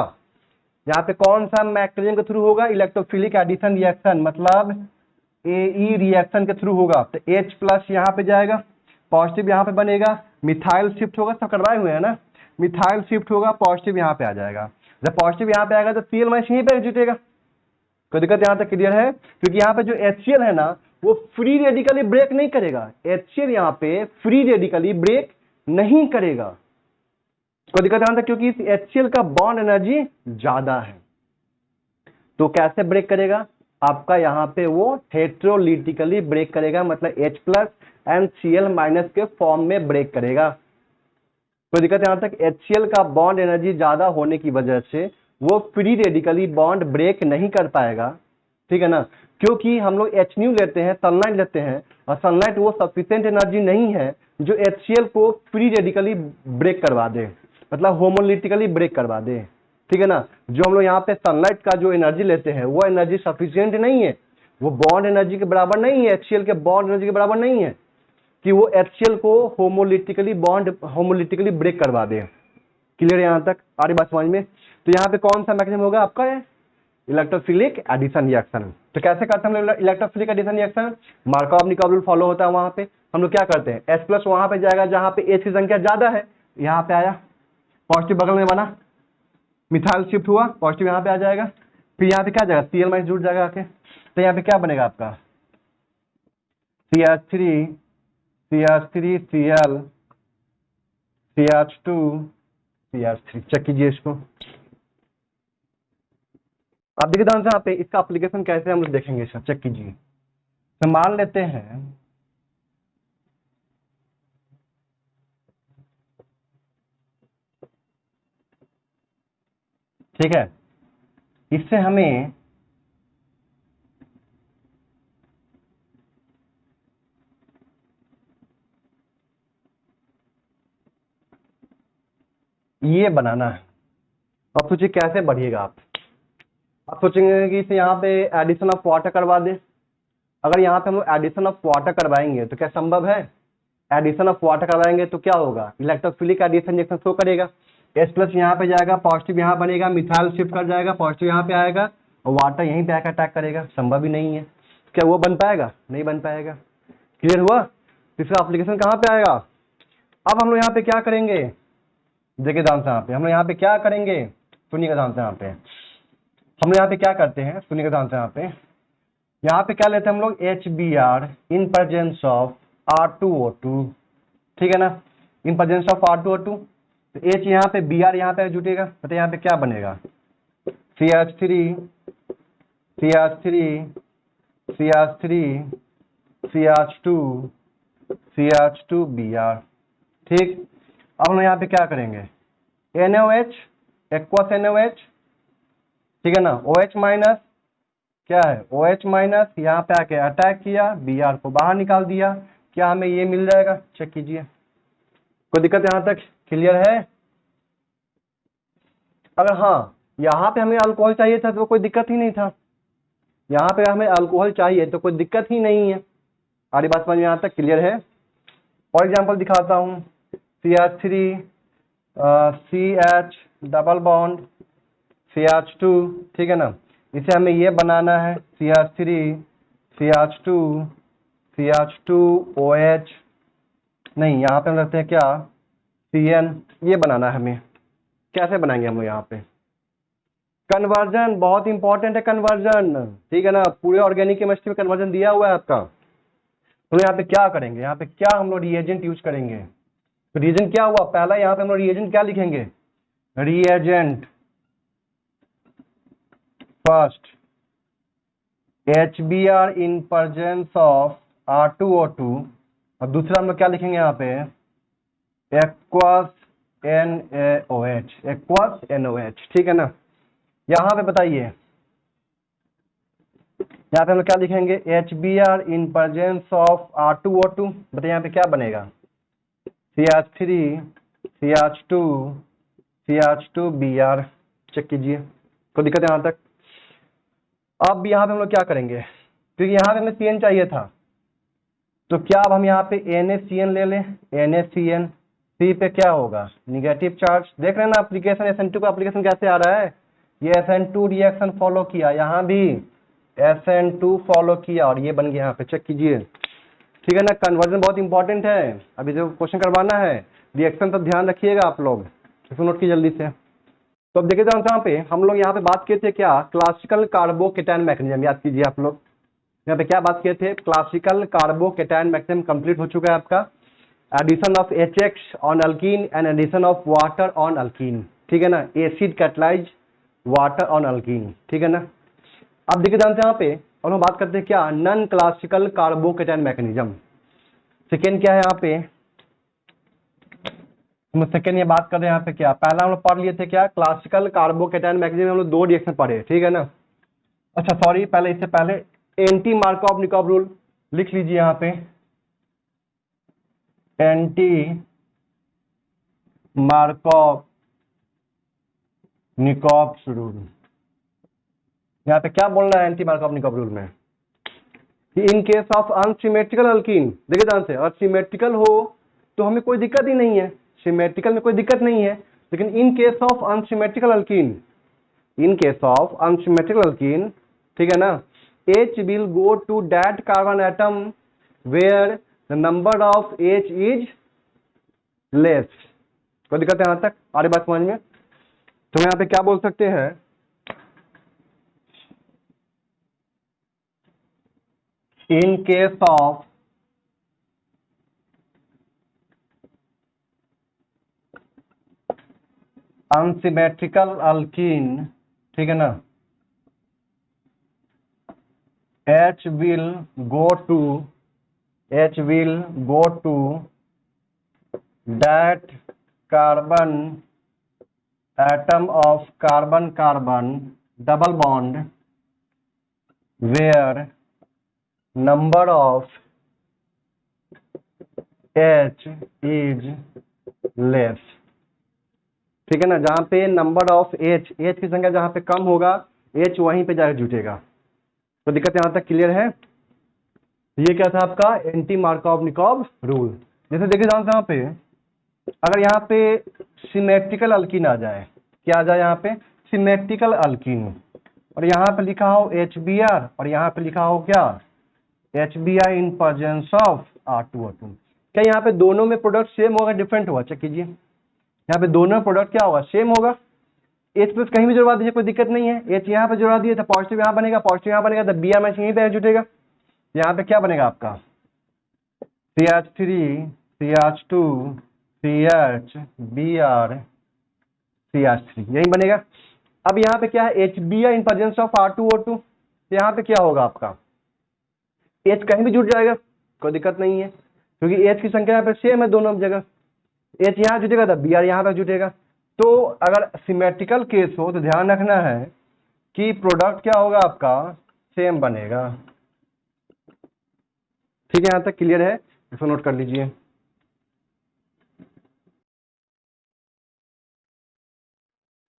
यहाँ पे कौन सा मैकेनिज्म के थ्रू होगा, इलेक्ट्रोफिलिक एडिशन रिएक्शन, मतलब AE रिएक्शन के थ्रू होगा। तो H प्लस यहाँ पे जाएगा, पॉजिटिव यहाँ पे बनेगा, मिथाइल शिफ्ट होगा, सब करवाए हुए हैं ना, मिथाइल शिफ्ट होगा, पॉजिटिव यहाँ पे आ जाएगा। जब पॉजिटिव यहाँ पे आएगा तो Cl माइनस यहीं पे जुटेगा। कोई दिक्कत यहाँ तक क्लियर है, क्योंकि यहाँ पे जो HCl है ना वो फ्री रेडिकली ब्रेक नहीं करेगा, HCl यहाँ पे फ्री रेडिकली ब्रेक नहीं करेगा। कोई दिक्कत यहाँ तक, क्योंकि इस HCl का बॉन्ड एनर्जी ज्यादा है। तो कैसे ब्रेक करेगा आपका, यहाँ पे वो हेट्रोलिटिकली ब्रेक करेगा, मतलब H plus and Cl minus के फॉर्म में ब्रेक करेगा। कोई दिक्कत यहाँ तक, HCl का बॉन्ड एनर्जी ज्यादा होने की वजह से वो फ्री रेडिकली बॉन्ड ब्रेक नहीं कर पाएगा, ठीक है ना। क्योंकि हम लोग HNu लेते हैं, सनलाइट लेते हैं, और सनलाइट वो सफिशिएंट एनर्जी नहीं है जो HCl को फ्री रेडिकली ब्रेक करवा दे, मतलब होमोलिटिकली ब्रेक करवा दे, ठीक है ना। जो हम लोग यहाँ पे सनलाइट का जो एनर्जी लेते हैं वो एनर्जी सफिशिएंट नहीं है, वो बॉन्ड एनर्जी के बराबर नहीं है, HCl के बॉन्ड एनर्जी के बराबर नहीं है कि वो HCl को होमोलिटिकली ब्रेक करवा दे। क्लियर है यहाँ तक, आ रही बात समझ में। तो यहाँ पे कौन सा मैकेनिज्म होगा आपका, इलेक्ट्रोफिलिक एडिशन रिएक्शन। तो कैसे करते हैं हम लोग electrophilic addition reaction, Markovnikov rule follow होता है। वहां पे हम लोग क्या करते हैं, H प्लस वहां पे जाएगा जहां पे H की संख्या ज्यादा है, यहाँ पे आया पॉजिटिव बगल में बना, मिथाइल शिफ्ट हुआ, पॉजिटिव यहाँ पे आ जाएगा, फिर यहाँ पे क्या जाएगा Cl माइनस जुड़ जाएगा आके। तो यहाँ पे क्या बनेगा आपका CH3 Cl CH2 CH3। Check कीजिए इसको, आप देखिए ध्यान से यहाँ पे इसका एप्लीकेशन कैसे हम लोग देखेंगे, इसका चेक कीजिए। तो मान लेते हैं ठीक है, इससे हमें ये बनाना है। अब सोचिए कैसे बढ़िएगा आप सोचेंगे कि इसे यहाँ पे एडिशन ऑफ वाटर करवा दे। अगर यहाँ पे हम लोग एडिशन ऑफ वाटर करवाएंगे तो क्या संभव है, एडिशन ऑफ वाटर करवाएंगे तो क्या होगा, इलेक्ट्रोफिलिक एडिशन रिएक्शन शो करेगा। H+ यहाँ पे जाएगा, पॉजिटिव यहाँ बनेगा, मिथाइल शिफ्ट कर जाएगा, पॉजिटिव यहाँ पे आएगा और वाटर यहीं पे आकर अटैक करेगा, संभव ही नहीं है। क्या वो बन पाएगा, नहीं बन पाएगा। क्लियर हुआ। तो इसका एप्लीकेशन कहाँ पे आएगा। अब हम लोग यहाँ पे क्या करेंगे, देखिए ध्यान से यहाँ पे हम लोग यहाँ पे क्या करेंगे, सुनिएगा ध्यान से। यहाँ पे हम लोग यहाँ पे क्या करते हैं, सुनिएगा ध्यान से। यहाँ पे क्या लेते हैं हम लोग, HBr in presence of R2O2, ठीक है ना, इन प्रेजेंस ऑफ R2O2। तो H यहाँ पे, Br यहाँ पे जुटेगा, बताइए यहाँ पे क्या बनेगा, CH3 CH3 CH3 CH2 CH2Br, ठीक। अब हम यहाँ पे क्या करेंगे, NaOH एक्वस NaOH, ठीक है ना, OH माइनस क्या है, OH माइनस यहाँ पे आके अटैक किया, Br को बाहर निकाल दिया, क्या हमें ये मिल जाएगा, चेक कीजिए। कोई दिक्कत यहाँ तक क्लियर है। अगर हाँ यहाँ पे हमें अल्कोहल चाहिए था तो कोई दिक्कत ही नहीं था, यहाँ पे हमें अल्कोहल चाहिए तो कोई दिक्कत ही नहीं है। आरी बात समझ में यहाँ तक क्लियर है। और एग्जांपल दिखाता हूँ, CH3 CH double bond CH2, ठीक है ना, इसे हमें ये बनाना है CH3 CH2 CH2OH, नहीं यहाँ पे हम रखते हैं क्या, CN, ये बनाना है हमें। कैसे बनाएंगे हम लोग यहाँ पे, कन्वर्जन बहुत इंपॉर्टेंट है, कन्वर्जन, ठीक है ना, पूरे ऑर्गेनिक केमिस्ट्री में कन्वर्जन दिया हुआ है आपका। तो यहाँ पे क्या करेंगे, यहाँ पे क्या हम लोग रिएजेंट यूज करेंगे। तो रिएजेंट क्या हुआ, पहला यहाँ पे हम लोग रिएजेंट क्या लिखेंगे, reagent first HBr in presence of R2O2, और दूसरा हम लोग क्या लिखेंगे यहाँ पे, एक्वस NaOH, एक्वस NaOH, ठीक है ना। यहाँ पे बताइए, यहाँ पे हम लोग क्या लिखेंगे, HBr in presence of R2O2, बताइए यहाँ पे क्या बनेगा, CH3 CH2 CH2Br, चेक कीजिए, कोई दिक्कत है यहाँ तक। अब यहाँ पे हम लोग क्या करेंगे, क्योंकि यहाँ पे हमें CN चाहिए था, तो क्या अब हम यहाँ पे NaCN ले लें, NaCN, C पे क्या होगा, निगेटिव चार्ज। देख रहे हैं ना एप्लीकेशन, SN2 का एप्लीकेशन कैसे आ रहा है, ये SN2 रिएक्शन फॉलो किया, यहाँ भी SN2 फॉलो किया और ये बन गया, यहाँ पे चेक कीजिए, ठीक है ना। कन्वर्जन बहुत इंपॉर्टेंट है, अभी जो क्वेश्चन करवाना है रिएक्शन तो ध्यान रखिएगा आप लोग, इसको नोट कीजिए जल्दी से। तो अब देखिए यहाँ पे हम लोग यहाँ पे बात किए थे क्या, क्लासिकल कार्बोकेटायन मैकेनिज्म, याद कीजिए आप लोग, यहाँ पे क्या बात किए थे, क्लासिकल कार्बोकेटायन मैकेनिज्म कंप्लीट हो चुका है आपका, addition of HX on alkene and addition of water on alkene, ठीक है ना, acid catalyse water on alkene, ठीक है ना। अब देखिए जानते हैं यहाँ पे और हम बात करते हैं क्या, non classical carbocation mechanism. Second क्या है यहाँ पे, हम सेकेंड ये बात कर रहे हैं यहाँ पे क्या, पहला हम लोग पढ़ लिए थे क्या, क्लासिकल कार्बोकेटायन मैकेनिज्म हम लोग 2 रिएक्शन पढ़े, ठीक है ना। अच्छा सॉरी, पहले इससे पहले एंटी मार्कोव निकोव रूल लिख लीजिए यहाँ पे, एंटी मार्कोव निकोव रूल। यहाँ पे क्या बोल रहा है एंटी मार्कोव निकोव रूल में, कि in case of unsymmetrical alkyne, देखिए ध्यान से, और सिमेट्रिकल हो तो हमें कोई दिक्कत ही नहीं है, सिमेट्रिकल में कोई दिक्कत नहीं है, लेकिन इन case of unsymmetrical alkyne, in case of unsymmetrical alkyne, ठीक है ना, H will go to that carbon atom where the number of H is less। कोई दिक्कत है यहाँ तक, आगे बात समझ में। तो यहाँ पे क्या बोल सकते हैं, इन केस ऑफ अनसिमेट्रिकल अल्कीन, ठीक है ना, H will go to that carbon atom of carbon double bond where number of H is less, ठीक है ना, जहां पे नंबर ऑफ H की संख्या जहां पे कम होगा H वहीं पे जाकर जुटेगा। तो दिक्कत यहाँ तक क्लियर है। ये क्या था आपका एंटी मार्कोव निकोव रूल। जैसे देखिए ध्यान से यहाँ पे, अगर यहाँ पे सिमेट्रिकल अल्कीन आ जाए, क्या आ जाए यहाँ पे, सिमेट्रिकल अल्कीन, और यहाँ पे लिखा हो HBr और यहाँ पे लिखा हो क्या, HBr in presence of R2O2, क्या यहाँ पे दोनों में प्रोडक्ट सेम होगा डिफरेंट होगा, चेक कीजिए। यहाँ पे दोनों प्रोडक्ट क्या होगा, सेम होगा। H प्लस कहीं भी जुड़वा दीजिए, कोई दिक्कत नहीं है। H यहाँ पे जुड़वा दिए तो पॉजिटिव यहाँ बनेगा, पॉजिटिव यहाँ बनेगा तो Br मैच यहीं पे जुटेगा। यहाँ पे क्या बनेगा आपका, CH3 CH2 CH Br CH3 यही बनेगा। अब यहाँ पे क्या है, HBr in presence of R2O2, यहाँ पे क्या होगा आपका, H कहीं भी जुट जाएगा, कोई दिक्कत नहीं है, क्योंकि H की संख्या यहाँ पे सेम है दोनों जगह। H यहाँ जुटेगा तो Br यहाँ पे जुटेगा। तो अगर सिमेट्रिकल केस हो तो ध्यान रखना है कि प्रोडक्ट क्या होगा आपका, सेम बनेगा। ठीक है, यहाँ तक क्लियर है, इसको नोट कर लीजिए।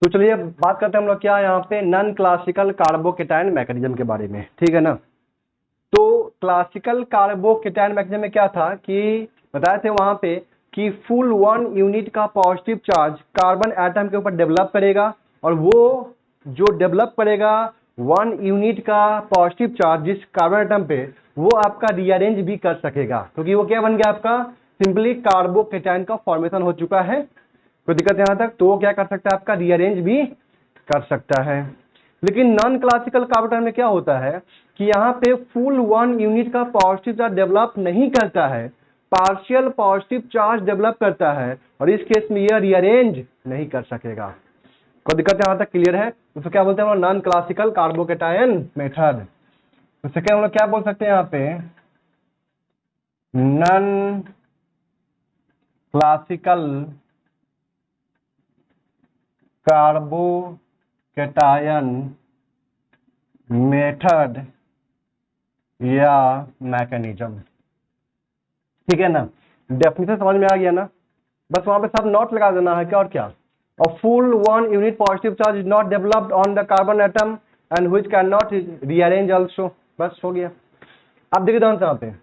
तो चलिए बात करते हैं हम लोग क्या यहाँ पे, नॉन क्लासिकल कार्बोकेटायन मैकेनिज्म के बारे में, ठीक है ना। तो क्लासिकल कार्बोकेटायन मैकेनिज्म में क्या था कि बताए थे वहां पे कि फुल 1 यूनिट का पॉजिटिव चार्ज कार्बन एटम के ऊपर डेवलप करेगा, और वो जो डेवलप करेगा 1 यूनिट का पॉजिटिव चार्ज जिस कार्बन एटम पे, वो आपका रीअरेंज भी कर सकेगा, क्योंकि वो क्या बन गया आपका, सिंपली कार्बोकेटायन का फॉर्मेशन हो चुका है। कोई दिक्कत यहाँ तक, तो वो क्या कर सकता है आपका, रीअरेंज भी कर सकता है। लेकिन नॉन क्लासिकल कार्बोकेटायन में क्या होता है कि यहाँ पे फुल 1 यूनिट का पॉजिटिव चार्ज डेवलप नहीं करता है, पार्शियल पॉजिटिव चार्ज डेवलप करता है, और इस केस में यह रीअरेंज नहीं कर सकेगा। कोई दिक्कत यहाँ तक क्लियर है। उसको क्या बोलते हैं हम लोग, नॉन क्लासिकल कार्बोकेटायन मेथड। तो सेकेंड हम लोग क्या बोल सकते हैं यहाँ पे, नॉन क्लासिकल कार्बोकेटायन मेथड या मैकेनिज्म। ठीक है ना, डेफिनेशन समझ में आ गया ना, बस वहां पे सब नोट लगा देना है, क्या और क्या। A full 1 unit positive charge is not developed on the carbon atom and which cannot rearrange also, बस हो गया। अब देखिए ध्यान से यहाँ पे,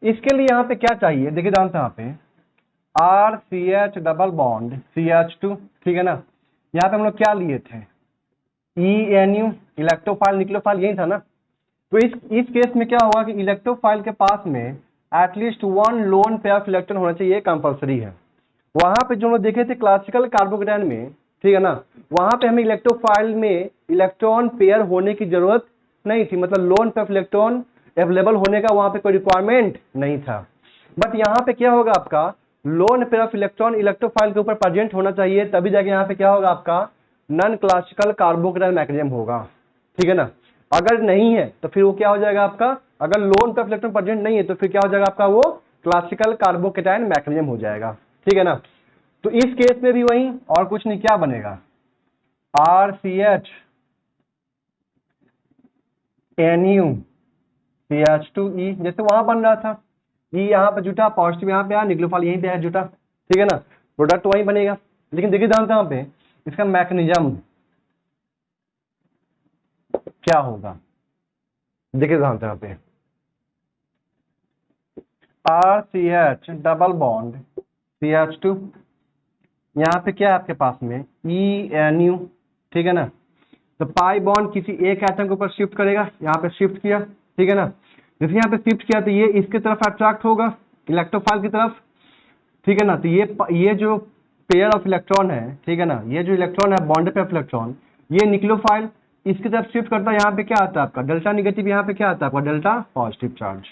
इसके लिए यहाँ पे क्या चाहिए, देखिए ध्यान से यहाँ पे RCH डबल बॉन्ड CH2, ठीक है ना। यहाँ पे हम लोग क्या लिए थे, ENU इलेक्ट्रोफाइल निक्लोफाइल, यही था ना। तो इस केस में क्या होगा कि इलेक्ट्रोफाइल के पास में at least 1 lone pair of electron होना चाहिए, कंपलसरी है। वहां पे जो हम लोग देखे थे क्लासिकल कार्बोकेटायन में, ठीक है ना, वहां पे हमें इलेक्ट्रोफाइल में इलेक्ट्रॉन पेयर होने की जरूरत नहीं थी, मतलब lone pair of electron available होने का वहां पे कोई रिक्वायरमेंट नहीं था। बट यहाँ पे क्या होगा आपका, lone pair of electron electrophile के ऊपर प्रेजेंट होना चाहिए, तभी जाके यहाँ पे क्या होगा आपका, नॉन क्लासिकल कार्बोकेटायन मैकेनिज्म होगा। ठीक है ना, अगर नहीं है तो फिर वो क्या हो जाएगा आपका, अगर lone pair of electron present नहीं है तो फिर क्या हो जाएगा आपका, वो क्लासिकल कार्बोकेटायन मैकेनिज्म हो जाएगा। ठीक है ना। तो इस केस में भी वही, और कुछ नहीं, क्या बनेगा, RCH NU CH2E, जैसे वहां बन रहा था, E यहाँ पे जुटा, पॉजिटिव यहाँ पे आया, निक्लोफाइल यहीं पे है जुटा। ठीक है ना, प्रोडक्ट वही बनेगा। लेकिन देखिए ध्यान से यहाँ पे इसका मैकेनिज्म क्या होगा, देखिए ध्यान से यहाँ पे RCH डबल बॉन्ड CH2, यहाँ पे क्या है आपके पास में ENU, ठीक है ना। तो पाई बॉन्ड किसी एक एटम के ऊपर शिफ्ट करेगा, यहाँ पे शिफ्ट किया, ठीक है ना। जैसे यहाँ पे शिफ्ट किया तो ये इसके तरफ अट्रैक्ट होगा, इलेक्ट्रोफाइल की तरफ, ठीक है ना। तो ये जो पेयर ऑफ इलेक्ट्रॉन है, ठीक है ना, ये जो इलेक्ट्रॉन है बॉन्ड पेयर ऑफ इलेक्ट्रॉन, ये निक्लोफाइल इसकी तरफ शिफ्ट करता है, यहाँ पे क्या आता है आपका डेल्टा निगेटिव, यहाँ पे क्या आता है आपका डेल्टा पॉजिटिव चार्ज।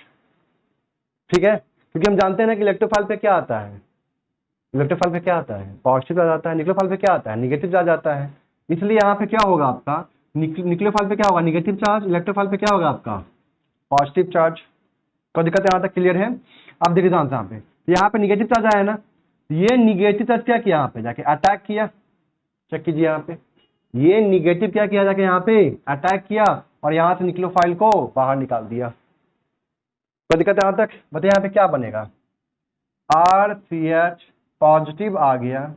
ठीक है, क्योंकि हम जानते हैं ना कि इलेक्ट्रोफाइल पे क्या आता है, इलेक्ट्रोफाइल पे क्या आता है, पॉजिटिव चार्ज आता है, निक्लोफाइल पे क्या आता है, निगेटिव चार्ज आता है। इसलिए यहाँ पे क्या होगा आपका, निक्लोफाइल पे क्या होगा, निगेटिव चार्ज, इलेक्ट्रोफाइल पे क्या होगा आपका पॉजिटिव चार्ज। कोई दिक्कत यहाँ तक क्लियर है। अब देखिए ध्यान से यहाँ पे निगेटिव चार्ज आया ना, ये निगेटिव चार्ज क्या किया, यहाँ पे जाके अटैक किया, चेक कीजिए यहाँ पे, ये निगेटिव क्या किया, जाके यहाँ पे अटैक किया और यहाँ से निक्लोफाइल को बाहर निकाल दिया। कोई दिक्कत यहाँ तक, बताइए यहाँ पे क्या बनेगा, RCH पॉजिटिव आ गया,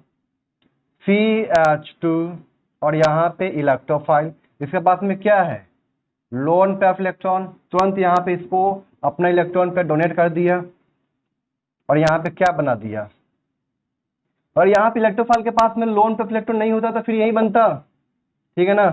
CH2 और यहाँ पे इलेक्ट्रोफाइल, इसके पास में क्या है लोन पेयर ऑफ इलेक्ट्रॉन, तुरंत यहाँ पे इसको अपना इलेक्ट्रॉन पे डोनेट कर दिया। और यहाँ पे क्या बना दिया, और यहाँ पे इलेक्ट्रोफाइल के पास में लोन पे इलेक्ट्रॉन नहीं होता तो फिर यही बनता, ठीक है ना।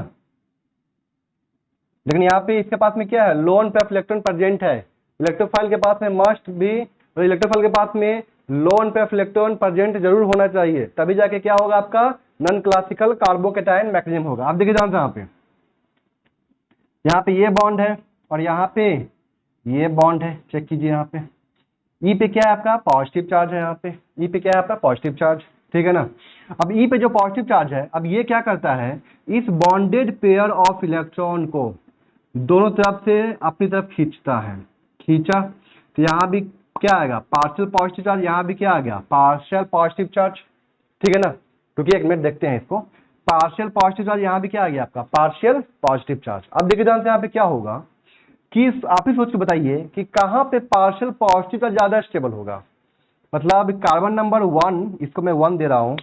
लेकिन यहाँ पे इसके पास में क्या है, लोन पे इलेक्ट्रॉन प्रेजेंट है, इलेक्ट्रोफाइल के पास में मस्ट भी, इलेक्ट्रोफाइल के पास में लोन पे इलेक्ट्रॉन प्रेजेंट जरूर होना चाहिए, तभी जाके क्या होगा आपका नॉन क्लासिकल कार्बोकेटायन मैकेनिज्म होगा। आप देखिए ध्यान से, यहाँ पे ये बॉन्ड है और यहाँ पे ये बॉन्ड है, चेक कीजिए यहाँ पे ई पे क्या है आपका पॉजिटिव चार्ज है, यहाँ पे ई पे क्या है आपका पॉजिटिव चार्ज, ठीक है ना। अब ई पे जो पॉजिटिव चार्ज है, अब ये क्या करता है, इस बॉन्डेड पेयर ऑफ इलेक्ट्रॉन को दोनों तरफ से अपनी तरफ खींचता है, खींचा तो यहाँ भी क्या आएगा पार्शियल पॉजिटिव चार्ज, यहाँ भी क्या आ गया पार्शियल पॉजिटिव चार्ज, ठीक है ना। क्योंकि एक मिनट देखते हैं इसको, पार्शियल पॉजिटिव चार्ज यहाँ भी क्या आ गया आपका पार्शियल पॉजिटिव चार्ज। अब देखिए ध्यान से यहाँ पे क्या होगा कि आप ही सोच के बताइए कि कहाँ पे पार्शियल पॉजिटिव चार्ज ज्यादा स्टेबल होगा। मतलब कार्बन नंबर 1, इसको मैं 1 दे रहा हूं,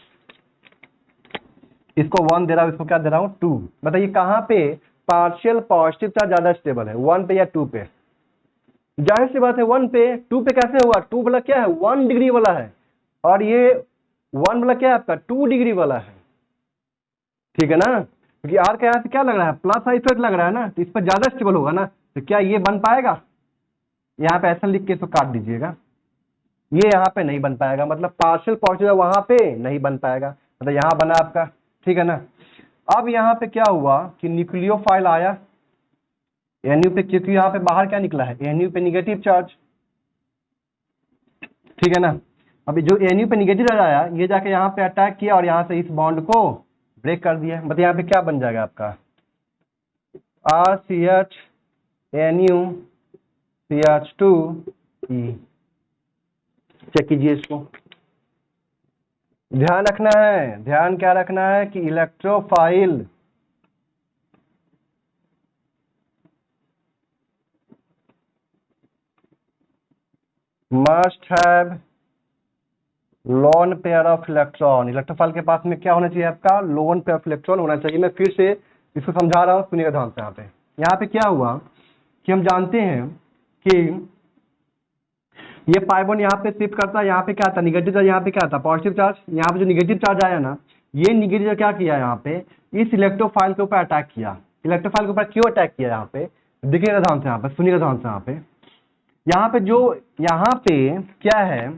इसको 1 दे रहा हूं, इसको क्या दे रहा हूं 2, बताइए कहाँ पे पार्शियल पॉजिटिव चार्ज ज्यादा स्टेबल है, 1 पे या 2 पे। जाहिर सी बात है 1 पे, 2 पे कैसे हुआ, 2 वाला क्या है 1 डिग्री वाला है और ये 1 वाला क्या है आपका 2 डिग्री वाला है, ठीक है ना। क्योंकि आर का यहाँ से क्या लग रहा है प्लस का इफेक्ट लग रहा है ना, तो इस पर ज्यादा स्टेबल होगा ना, तो क्या ये बन पाएगा, यहाँ पे ऐसा लिख के इसको काट दीजिएगा, ये यहाँ पे नहीं बन पाएगा, मतलब पार्शियल पॉजिटिव वहां पे नहीं बन पाएगा, मतलब यहाँ बना आपका, ठीक है ना। अब यहाँ पे क्या हुआ कि न्यूक्लियोफाइल आया एनयू पे, क्योंकि यहाँ पे बाहर क्या निकला है एनयू पे निगेटिव चार्ज, ठीक है ना। अभी जो एनयू पे निगेटिव चार्ज आया ये जाके यहाँ पे अटैक किया और यहाँ से इस बॉन्ड को ब्रेक कर दिया, मतलब यहाँ पे क्या बन जाएगा आपका RCH NU CH2E। चेक कीजिए इसको, ध्यान रखना है, ध्यान क्या रखना है कि electrophile must have lone pair of electron, electrophile के पास में क्या होना चाहिए आपका लोन पेयर ऑफ इलेक्ट्रॉन होना चाहिए। मैं फिर से इसको समझा रहा हूँ, सुनिएगा ध्यान से। यहाँ पे क्या हुआ कि हम जानते हैं कि ये पाई बॉन्ड यहाँ पे शिफ्ट करता है, यहाँ पे क्या आता निगेटिव चार्ज, यहाँ पे क्या आता पॉजिटिव चार्ज, यहाँ पे जो निगेटिव चार्ज आया ना ये निगेटिव चार्ज क्या किया यहाँ पे इस इलेक्ट्रोफाइल के ऊपर अटैक किया। इलेक्ट्रोफाइल के ऊपर क्यों अटैक किया यहाँ पे, देखिएगा ध्यान से, यहाँ पे सुनिएगा ध्यान से। यहाँ पे जो यहाँ पे क्या है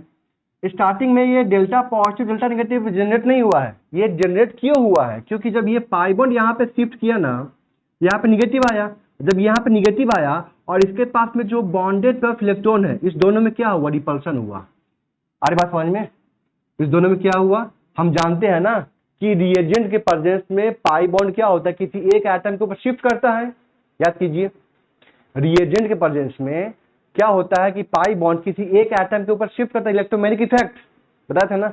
स्टार्टिंग में ये delta positive delta negative generate नहीं हुआ है, ये जनरेट क्यों हुआ है क्योंकि जब ये पाई बॉन्ड यहाँ पे शिफ्ट किया ना यहाँ पे निगेटिव आया, जब यहाँ पे निगेटिव आया और इसके पास में जो बॉन्डेड पे इलेक्ट्रॉन है इस दोनों में क्या हुआ रिपल्सन हुआ। अरे बात समझ में, इस दोनों में क्या हुआ, हम जानते हैं ना कि रिएजेंट के प्रेजेंस में पाई बॉन्ड क्या होता है किसी एक एटम के ऊपर शिफ्ट करता है, याद कीजिए रिएजेंट के प्रेजेंस में क्या होता है कि पाई बॉन्ड किसी एक एटम के ऊपर शिफ्ट करता है, इलेक्ट्रोमैग्नेटिक इफेक्ट बताया था ना।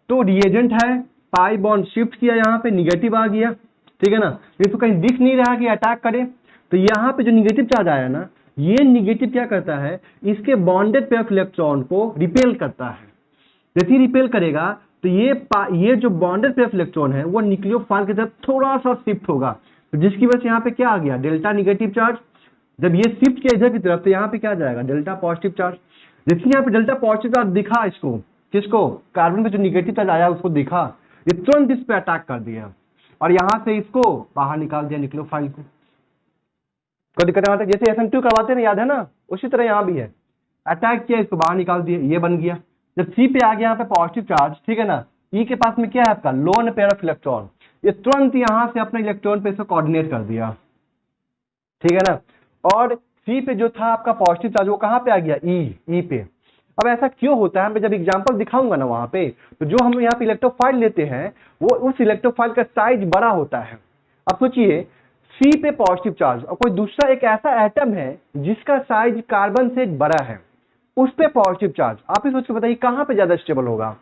तो रिएजेंट है पाई बॉन्ड शिफ्ट किया यहाँ पे निगेटिव आ गया, ठीक है ना, इसको कहीं दिख नहीं रहा कि अटैक करे, तो यहाँ पे जो निगेटिव चार्ज आया ना ये निगेटिव क्या करता है इसके बॉन्डेड पेयर ऑफ इलेक्ट्रॉन को रिपेल करता है। जैसे ही रिपेल करेगा तो ये जो बॉन्डेड पेयर ऑफ इलेक्ट्रॉन है वो न्यूक्लियोफाइल की तरफ थोड़ा सा शिफ्ट होगा, तो जिसकी वजह से यहाँ पे क्या आ गया डेल्टा निगेटिव चार्ज। जब ये शिफ्ट किया इधर की तरफ तो यहाँ पे क्या जाएगा डेल्टा पॉजिटिव चार्ज। जैसे यहाँ पे डेल्टा पॉजिटिव चार्ज दिखा इसको, किसको कार्बन पे जो निगेटिव चार्ज आया उसको दिखा, ये तुरंत इस पे अटैक कर दिया और यहाँ से इसको बाहर निकाल दिया न्यूक्लियोफाइल को। कोई दिक्कत नहीं, जैसे SN2 करवाते ना याद है ना, उसी तरह यहाँ भी है, अटैक किया इसको बाहर निकाल दिया, ये बन गया। जब C पे आ गया यहाँ पे पॉजिटिव चार्ज, ठीक है ना, E के पास में क्या है आपका लोन पेयर ऑफ इलेक्ट्रॉन, ये तुरंत यहाँ से अपने इलेक्ट्रॉन पे इसको कोऑर्डिनेट कर दिया, ठीक है ना। और C पे जो था आपका पॉजिटिव चार्ज वो कहाँ पे आ गया E पे। अब ऐसा क्यों होता है, मैं जब एग्जांपल दिखाऊंगा ना वहां पे, तो जो हम यहाँ पे इलेक्ट्रोफाइल लेते हैं वो उस इलेक्ट्रोफाइल का साइज बड़ा होता है। अब सोचिए C पे पॉजिटिव चार्ज और कोई दूसरा एक ऐसा एटम है जिसका साइज कार्बन से बड़ा है, उस पे पॉजिटिव चार्ज, आप ही सोच के बताइए कहाँ पे ज्यादा स्टेबल होगा।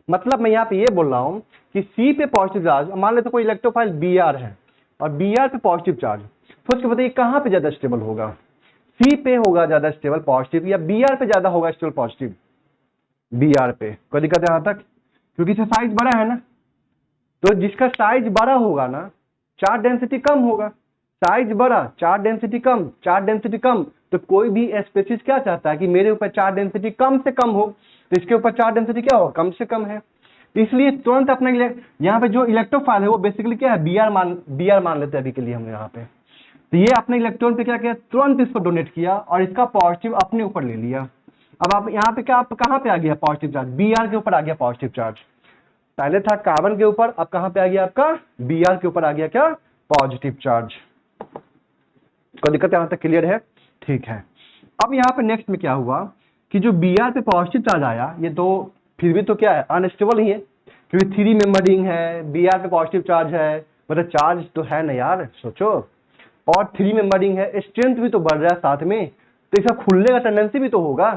मतलब मैं यहाँ पे ये बोल रहा हूँ कि C पे पॉजिटिव चार्ज, मान लेते कोई इलेक्ट्रोफाइल Br है और Br पे पॉजिटिव चार्ज, सोच के बताइए कहाँ पे ज्यादा स्टेबल होगा, C पे होगा ज्यादा स्टेबल पॉजिटिव या Br पे ज्यादा होगा स्टेबल पॉजिटिव, Br पे। कोई दिक्कत है यहाँ तक, क्योंकि इसका साइज बड़ा है ना, तो जिसका साइज बड़ा होगा ना चार्ज डेंसिटी कम होगा, साइज बड़ा चार्ज डेंसिटी कम, चार्ज डेंसिटी कम, तो कोई भी स्पेसीज क्या चाहता है कि मेरे ऊपर चार्ज डेंसिटी कम से कम हो, तो इसके ऊपर चार्ज डेंसिटी क्या होगा, कम से कम है। इसलिए तुरंत अपना यहाँ पे जो इलेक्ट्रोफाइल है वो बेसिकली क्या है, बी आर मान लेते हैं अभी के लिए हम यहाँ पे। तो ये अपने इलेक्ट्रॉन पे क्या किया, तुरंत इसको डोनेट किया और इसका पॉजिटिव अपने ऊपर ले लिया। अब आप यहाँ पे क्या, आप कहाँ पे आ गया पॉजिटिव चार्ज, बी आर के ऊपर आ गया पॉजिटिव चार्ज। पहले था कार्बन के ऊपर, अब कहाँ पे आ गया आपका, बी आर के ऊपर आ गया क्या, पॉजिटिव चार्ज। कोई दिक्कत यहाँ तक क्लियर है, ठीक है। अब यहाँ पे नेक्स्ट में क्या हुआ कि जो बी आर पे पॉजिटिव चार्ज आया, ये तो फिर भी तो क्या है, अनस्टेबल ही है, क्योंकि 3 मेंबर रिंग है, बी आर पे पॉजिटिव चार्ज है, मतलब चार्ज तो है ना यार, सोचो, और 3 मेंबर रिंग है, स्ट्रेंथ भी तो बढ़ रहा है साथ में, तो इसका खुलने का टेंडेंसी भी तो होगा।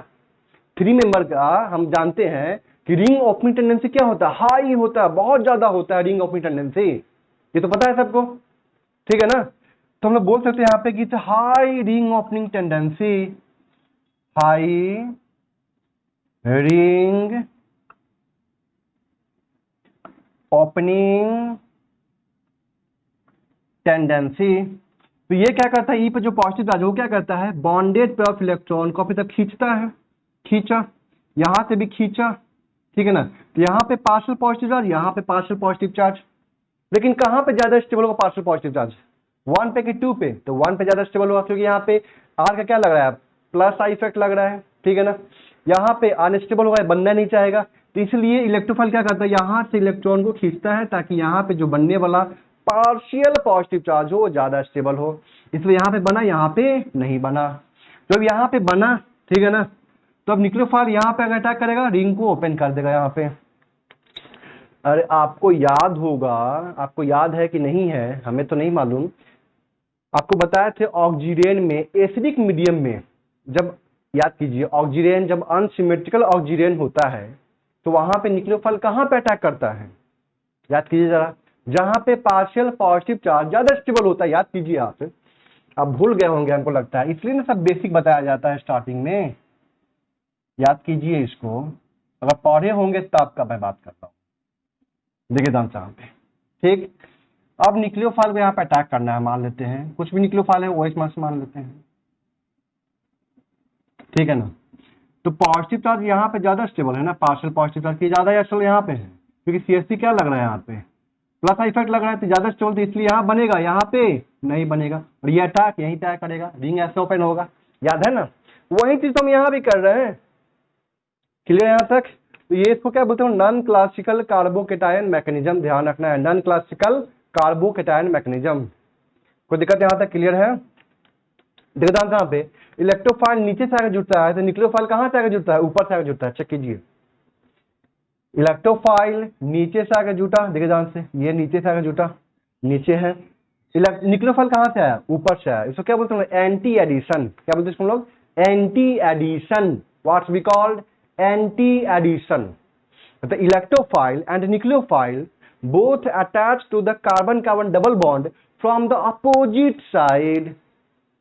3 मेंबर का हम जानते हैं कि रिंग ओपनिंग टेंडेंसी क्या होता है, हाई होता है, बहुत ज्यादा होता है रिंग ओपनिंग टेंडेंसी, ये तो पता है सबको, ठीक है ना। तो हम लोग बोल सकते हैं यहाँ पे कि high ring opening tendency, high ring opening tendency. तो ये क्या करता है, ई पे जो पॉजिटिव चार्ज वो क्या करता है, बॉन्डेड पेयर ऑफ इलेक्ट्रॉन को अपनी तरफ खींचता है, खींचा, यहां से भी खींचा, ठीक है ना। तो यहाँ पे पार्शियल पॉजिटिव चार्ज, यहाँ पे पार्शियल पॉजिटिव चार्ज, लेकिन कहां पे ज्यादा स्टेबल होगा पार्शियल पॉजिटिव चार्ज, 1 पे कि 2 पे, तो 1 पे ज्यादा स्टेबल होगा, क्योंकि यहाँ पे आर का क्या लग रहा है, प्लस आई इफेक्ट लग रहा है, ठीक है ना। यहाँ पे अनस्टेबल होगा, बनना नहीं चाहेगा, तो इसलिए इलेक्ट्रोफाइल क्या करता है, यहाँ से इलेक्ट्रॉन को खींचता है ताकि यहाँ पे जो बनने वाला पार्शियल पॉजिटिव चार्ज हो वो ज्यादा स्टेबल हो। इसलिए यहाँ पे बना, यहाँ पे नहीं बना। जब यहाँ पे बना, ठीक है ना, तो अब न्यूक्लियोफाइल यहाँ पे अगर अटैक करेगा, रिंग को ओपन कर देगा यहाँ पे। अरे आपको याद होगा, आपको याद है कि नहीं है, हमें तो नहीं मालूम, आपको बताए थे ऑक्सीजन में, एसिडिक मीडियम में, जब याद कीजिए ऑक्सीजन जब अनसिमेट्रिकल ऑक्सीजन होता है तो वहां पे न्यूक्लियोफाइल कहां पे अटैक करता है, याद कीजिए जरा, जहां पे पार्शियल पॉजिटिव चार्ज ज्यादा स्टेबल होता है, याद कीजिए आप भूल गए होंगे हमको लगता है, इसलिए ना सब बेसिक बताया जाता है स्टार्टिंग में, याद कीजिए इसको, अगर पढ़े होंगे तब का मैं बात करता हूँ। देखिए ध्यान से यहाँ पे, ठीक। अब न्यूक्लियोफाइल को यहाँ पे अटैक करना है, मान लेते हैं कुछ भी न्यूक्लियोफाइल है वो इस मान लेते हैं, ठीक है ना। तो पॉजिटिव चार्ज यहाँ पे ज्यादा स्टेबल है ना, पार्शियल पॉजिटिव चार्ज की ज्यादा स्टेबल यहाँ पे है, क्योंकि सीएससी क्या लग रहा है यहाँ पे, प्लस इफेक्ट लग रहा है, तो ज्यादा स्टेबल, तो इसलिए यहाँ बनेगा, यहाँ पे नहीं बनेगा, और ये अटैक यहीं अटैक करेगा, रिंग ऐसे ओपन होगा, याद है ना। वही चीज तो हम यहाँ भी कर रहे हैं, क्लियर यहाँ तक। तो ये इसको क्या बोलते हैं, नॉन क्लासिकल कार्बोकेटायन मैकेनिज्म, ध्यान रखना है, नॉन क्लासिकल कार्बोकेटायन मैकेनिज्म। कोई दिक्कत यहाँ तक क्लियर है। देखो कहाँ पे इलेक्ट्रोफाइल नीचे से आकर जुड़ता है, तो न्यूक्लियोफाइल कहाँ से आकर जुड़ता है, ऊपर से आकर जुड़ता है, चेक कीजिए। इलेक्ट्रोफाइल नीचे से आकर जुटा, देखिए ध्यान से, ये नीचे से आकर जुटा, नीचे है। न्यूक्लियोफाइल कहाँ से आया, ऊपर से आया, इसको क्या बोलते हैं, एंटी एडिशन, क्या बोलते हैं इसको हम लोग, anti addition, what's we called anti addition. The electrophile and nucleophile both attached to the carbon-carbon double bond from the opposite side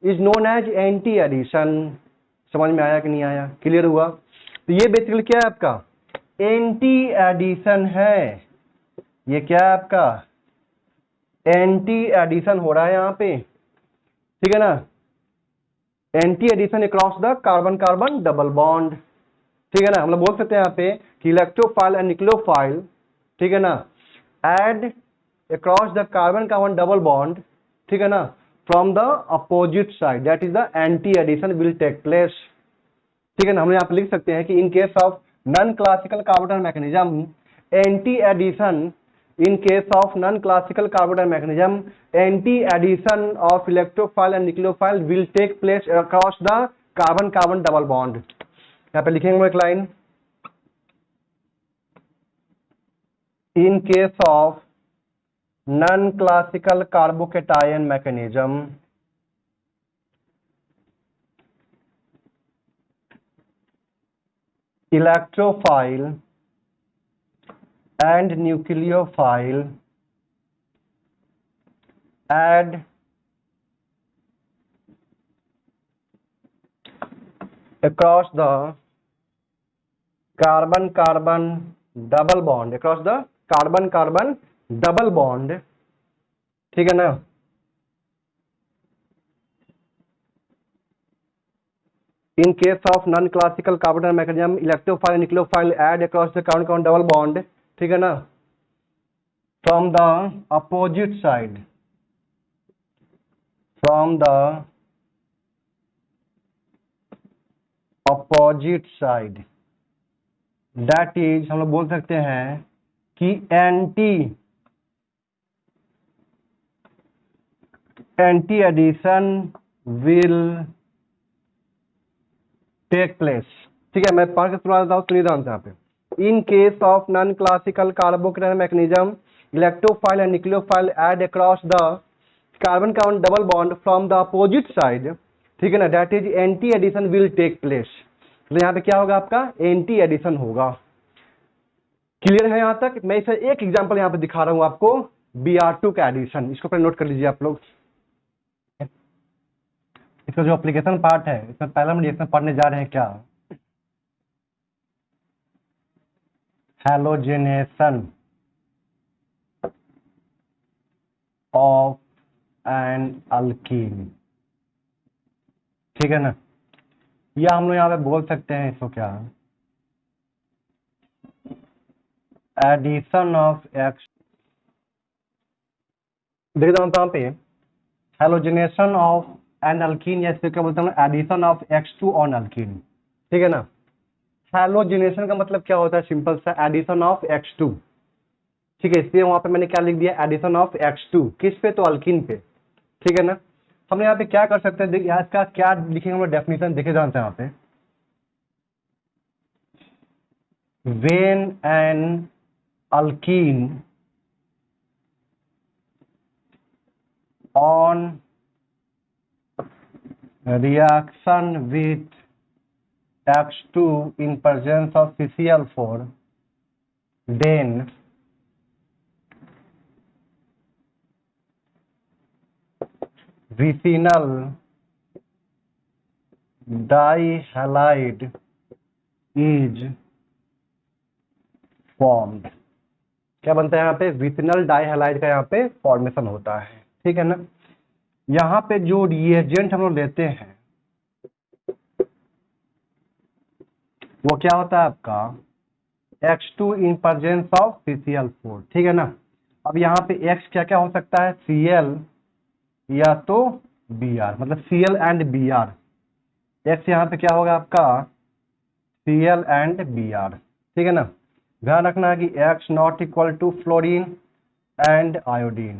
is known as anti-addition। समझ में आया कि नहीं आया, क्लियर हुआ। तो ये बेसिकली क्या है आपका, एंटी एडिशन है, ये क्या है आपका, एंटी एडिशन हो रहा है यहाँ पे, ठीक है ना, anti addition across the carbon carbon double bond, ठीक है ना। हम लोग बोल सकते हैं यहाँ पे कि इलेक्ट्रोफाइल एंड न्यूक्लियोफाइल, ठीक है ना, add across the carbon carbon double bond, ठीक है ना, from the opposite side, that is the anti addition will take place, ठीक है ना। हम यहाँ पे लिख सकते हैं कि in case of non classical carbocation mechanism, anti addition, in case of non-classical carbonyl mechanism, anti-addition of electrophile and nucleophile will take place across the carbon-carbon double bond। यहाँ पे लिखेंगे एक line, in case of non-classical carbocation mechanism, electrophile and nucleophile add across the carbon carbon double bond, across the carbon carbon double bond, ठीक है ना। In case of non classical carbonate mechanism electrophile nucleophile add across the carbon carbon double bond, ठीक है ना, from the opposite side, from the opposite side, that is हम लोग बोल सकते हैं कि anti addition will take place. ठीक है, मैं पढ़ के सुना देता हूँ, सुनिए ध्यान से यहाँ पे। In case of non classical carbocation mechanism electrophile and nucleophile add across the carbon carbon double bond from the opposite side, ठीक है ना, that is anti addition will take place. तो यहाँ पे क्या होगा, आपका एंटी एडिशन होगा। क्लियर है यहाँ तक? मैं इसे एक एग्जांपल यहाँ पे दिखा रहा हूँ आपको, Br2 का एडिशन, इसको पहले नोट कर लीजिए आप लोग। इसका जो एप्लीकेशन पार्ट है, इसमें पहला हम रिएक्शन पढ़ने जा रहे हैं क्या, हैलोजेनेशन ऑफ एन अल्कीन, ठीक है ना, या हम लोग यहाँ पे बोल सकते हैं इसको क्या, एडिशन ऑफ एक्स। देखिए यहाँ पे हैलोजेनेशन ऑफ एन अल्कीन, या इसको क्या बोलते हैं, addition of X2 on alkene, ठीक है ना। हैलोजेनेशन का मतलब क्या होता है, सिंपल सा एडिशन ऑफ X2, ठीक है, इसलिए वहां पे मैंने क्या लिख दिया, एडिशन ऑफ X2, किस पे, तो अल्कीन पे, ठीक है ना। हम यहाँ पे क्या कर सकते हैं, देखिए इसका क्या लिखेंगे हम लोग डेफिनेशन, देखे जानते हैं यहाँ पे, when an alkene on reaction with X2 in presence of CCl4, then vicinal dihalide is formed। क्या बनता है यहाँ पे, विसिनल डाइहैलाइड का यहाँ पे फॉर्मेशन होता है, ठीक है ना। यहाँ पे जो रिएजेंट हम लोग लेते हैं वो क्या होता है आपका, X2 in presence of CCl4, ठीक है ना। अब यहाँ पे X क्या क्या हो सकता है, Cl या तो Br, मतलब Cl एंड Br। X यहाँ पे क्या होगा आपका, Cl एंड Br, ठीक है ना। ध्यान रखना है कि X not equal to fluorine and iodine.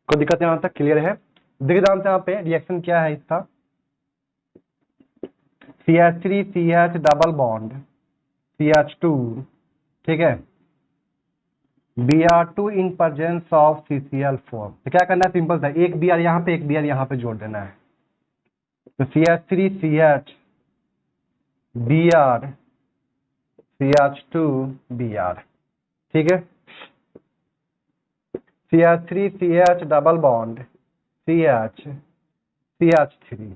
कोई दिक्कत यहाँ तक क्लियर है? देखिए ध्यान से यहाँ पे रिएक्शन क्या है इसका, CH3CH डबल बॉन्ड CH2, ठीक है, Br2 in presence of CCl4। तो क्या करना है, सिंपल था, एक Br यहाँ पे, एक Br यहाँ पे जोड़ देना है। तो CH3CH Br CH2 Br, ठीक है, CH3CH double bond CH CH3,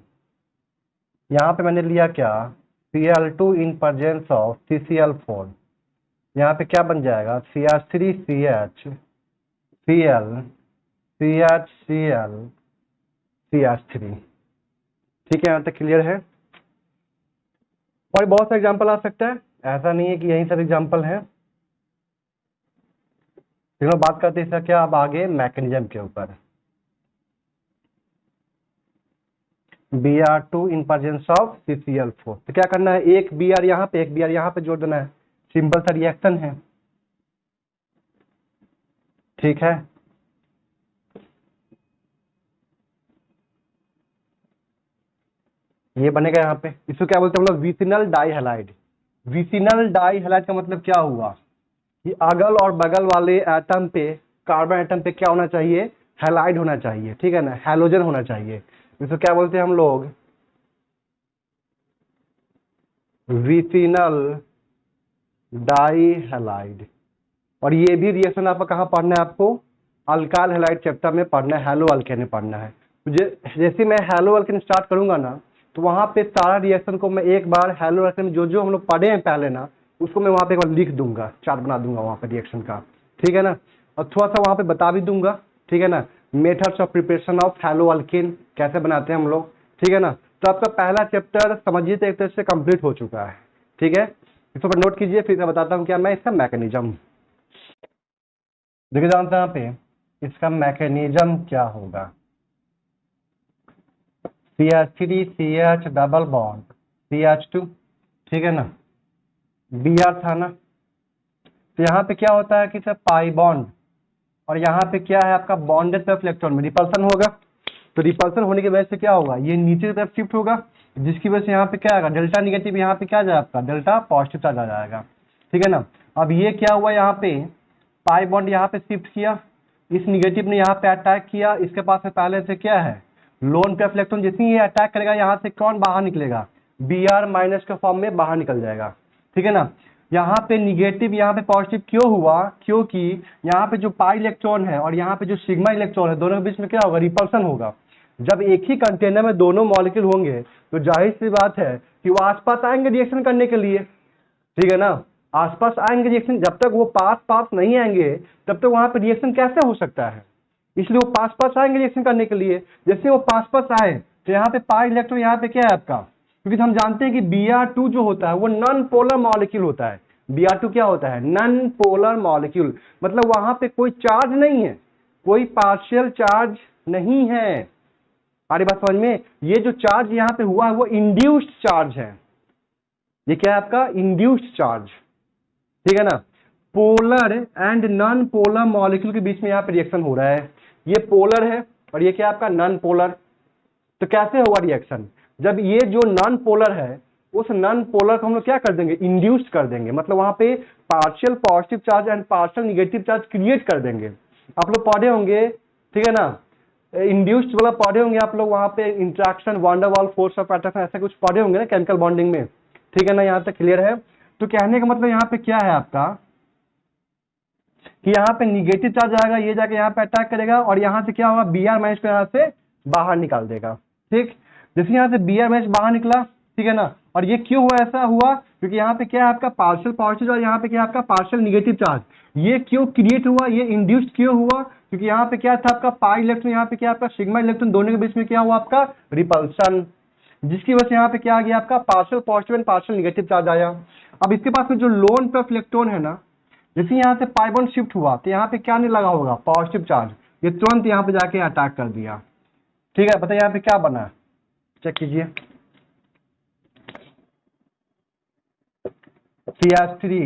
यहाँ पे मैंने लिया क्या, Cl2 in presence of CCl4, यहाँ पे क्या बन जाएगा, CH3CH Cl CHCl CH3, ठीक है, यहाँ तक क्लियर है। और बहुत सारे एग्जाम्पल आ सकता है, ऐसा नहीं है कि यही सब एग्जाम्पल है। चलो बात करते हैं इसका क्या, अब आगे मैकेनिज्म के ऊपर। Br2 in presence of CCl4, तो क्या करना है, एक Br यहाँ पे, एक Br यहाँ पे जोड़ देना है, सिंपल सा रिएक्शन है, ठीक है। ये बनेगा यहाँ पे, इसको क्या बोलते हैं हम लोग, विसिनल डाइहैलाइड। विसिनल डाइहैलाइड का मतलब क्या हुआ कि अगल और बगल वाले एटम पे, कार्बन एटम पे क्या होना चाहिए, हैलाइड होना चाहिए, ठीक है ना, हैलोजन होना चाहिए। इसको क्या बोलते हैं हम लोग, विसिनल डाइहैलाइड। और ये भी रिएक्शन आपको कहाँ पढ़ना है, आपको अल्काइल हैलाइड चैप्टर में पढ़ना है, हैलो अल्केन में पढ़ना है। जैसे मैं हैलो अल्केन स्टार्ट करूंगा ना, तो वहां पे सारा रिएक्शन को मैं एक बार हैलो अल्केन जो जो हम लोग पढ़े हैं पहले ना, उसको मैं वहां पे एक बार लिख दूंगा, चार्ट बना दूंगा वहां पे रिएक्शन का, ठीक है ना, और थोड़ा सा वहां पे बता भी दूंगा, ठीक है ना, methods of preparation of hello alkane कैसे बनाते हैं हम लोग, ठीक है ना। तो आपका पहला चैप्टर समझिए तो एक तरह से कंप्लीट हो चुका है। ठीक है, इसको पर नोट कीजिए, फिर मैं बताता हूँ क्या मैं इसका मैकेनिज्म। देखिए जानते हैं यहाँ पे इसका मैकेनिज्म क्या होगा। CH3 CH double bond CH2, ठीक है ना, Br था ना। तो यहाँ पे क्या होता है कि सर पाई बॉन्ड, और यहाँ पे क्या है आपका बॉन्डेड तरफ इलेक्ट्रॉन में रिपल्सन होगा। तो रिपल्सन होने की वजह से क्या होगा, ये नीचे की तरफ शिफ्ट होगा, जिसकी वजह से यहाँ पे क्या आएगा डेल्टा निगेटिव, यहाँ पे क्या आ जाएगा आपका डेल्टा पॉजिटिव चार्ज आ जाएगा। ठीक है ना। अब ये क्या हुआ, यहाँ पे पाई बॉन्ड यहाँ पे शिफ्ट किया, इस निगेटिव ने यहाँ पे अटैक किया, इसके पास में पहले से क्या है लोन पे इलेक्ट्रॉन, जैसे ही ये अटैक करेगा यहाँ से कौन बाहर निकलेगा, Br माइनस के फॉर्म में बाहर निकल जाएगा। ठीक है ना। यहाँ पे निगेटिव यहाँ पे पॉजिटिव क्यों हुआ, क्योंकि यहाँ पे जो पाई इलेक्ट्रॉन है और यहाँ पे जो सिग्मा इलेक्ट्रॉन है दोनों के बीच में क्या होगा रिपल्सन होगा। जब एक ही कंटेनर में दोनों मॉलिक्यूल होंगे तो जाहिर सी बात है कि वो आसपास आएंगे रिएक्शन करने के लिए। ठीक है ना, आसपास आएंगे रिएक्शन, जब तक वो पास पास नहीं आएंगे तब तक वहां पे रिएक्शन कैसे हो सकता है, इसलिए वो पास पास आएंगे रिएक्शन करने के लिए। जैसे वो पास पास आए तो यहाँ पे पाई इलेक्ट्रॉन यहाँ पे क्या है आपका, क्योंकि हम जानते हैं कि Br2 जो होता है वो नॉन पोलर मॉलिक्यूल होता है। Br2 क्या होता है, नॉन पोलर मॉलिक्यूल, मतलब वहां पे कोई चार्ज नहीं है, कोई पार्शियल चार्ज नहीं है। हमारी बात समझ में, ये जो चार्ज यहाँ पे हुआ है वो इंड्यूस्ड चार्ज है। ये क्या है आपका इंड्यूस्ड चार्ज। ठीक है ना। Polar and non polar molecule के बीच में यहाँ पे रिएक्शन हो रहा है, ये पोलर है और ये क्या आपका नॉन पोलर। तो कैसे होगा रिएक्शन, जब ये जो नॉन पोलर है उस नॉन पोलर को हम लोग क्या कर देंगे इंड्यूस्ड कर देंगे, मतलब वहां पे partial positive charge and partial negative charge create कर देंगे। आप लोग पढ़े होंगे, ठीक है ना, इंड्यूस्ड वाला पढ़े होंगे आप लोग, वहां पे इंट्रैक्शन वांडर वाल फोर्स ऑफ अट्रैक्शन ऐसा कुछ पढ़े होंगे ना केमिकल बॉन्डिंग में। ठीक है ना, यहाँ तक क्लियर है। तो कहने का मतलब यहाँ पे क्या है आपका कि यहाँ पे निगेटिव चार्ज आएगा, ये जाके यहाँ पे अटैक करेगा और यहाँ से क्या होगा Br माइनस को यहाँ से बाहर निकाल देगा। ठीक, जैसे यहाँ से Br माइनस बाहर निकला, ठीक है ना, और ये क्यों हुआ, ऐसा हुआ क्योंकि यहाँ पे क्या है आपका पार्शियल पॉजिटिव और यहाँ पे क्या है आपका पार्शियल निगेटिव चार्ज। ये क्यों क्रिएट हुआ, ये इंड्यूस्ड क्यों हुआ, क्योंकि यहाँ पे क्या था आपका पाई इलेक्ट्रॉन, यहाँ पे क्या आपका सिग्मा इलेक्ट्रॉन, दोनों के बीच में क्या हुआ आपका रिपल्सन, जिसकी वजह से यहाँ पे क्या आ गया आपका partial positive and partial negative charge आया। अब इसके पास में जो लोन पे इलेक्ट्रॉन है ना, जैसे यहाँ से पाई बॉन्ड शिफ्ट हुआ तो यहाँ पे क्या नहीं लगा होगा पॉजिटिव चार्ज, ये तुरंत यहाँ पे जाके अटैक कर दिया। ठीक है, बताइए यहाँ पे क्या बना, चेक कीजिए। CH3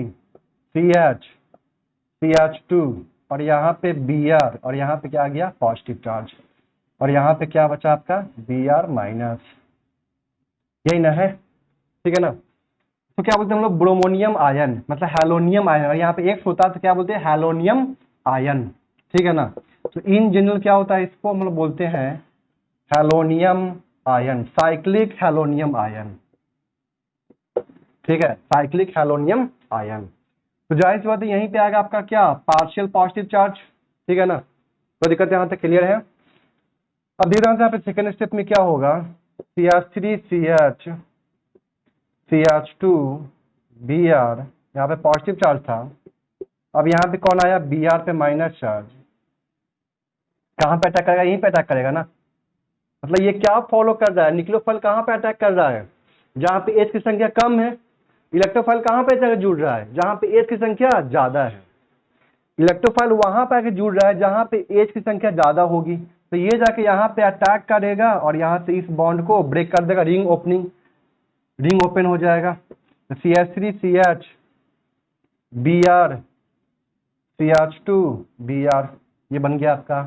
CH CH2 और यहाँ पे Br और यहाँ पे क्या आ गया पॉजिटिव चार्ज, और यहाँ पे क्या बचा आपका Br माइनस, यही ना है। ठीक है ना। तो क्या बोलते हैं हम लोग ब्रोमोनियम आयन, मतलब हैलोनियम आयन, और यहाँ पे एक्स होता है तो क्या बोलते हैं हैलोनियम आयन। ठीक है ना। तो इन जनरल क्या होता है, इसको हम लोग बोलते हैं हैलोनियम आयन, साइक्लिक हैलोनियम आयन। ठीक है, साइक्लिक हैलोनियम आयन। तो जाहिर सी बात है यहीं पे आएगा आपका क्या पार्शियल पॉजिटिव चार्ज। ठीक है ना, तो दिक्कत यहाँ तक क्लियर है। अब धीरे से यहाँ पे सेकेंड स्टेप में क्या होगा, CH3 CH CH2 Br, यहाँ पे पॉजिटिव चार्ज था, अब यहाँ पे कौन आया Br पे माइनस चार्ज, कहाँ पे अटैक करेगा, यहीं पे अटैक करेगा ना। मतलब ये क्या फॉलो कर रहा है, न्यूक्लियोफाइल कहाँ पे अटैक कर रहा है, जहाँ पे H की संख्या कम है। इलेक्ट्रोफाइल कहाँ पे जाकर जुड़ रहा है, जहाँ पे H की संख्या ज्यादा है। इलेक्ट्रोफाइल वहां पे आके जुड़ रहा है जहाँ पे H की संख्या ज्यादा होगी, तो ये जाके यहाँ पे अटैक करेगा और यहाँ से इस बॉन्ड को ब्रेक कर देगा, रिंग ओपनिंग, रिंग ओपन हो जाएगा। CH3 CH Br CH2 Br, ये बन गया आपका।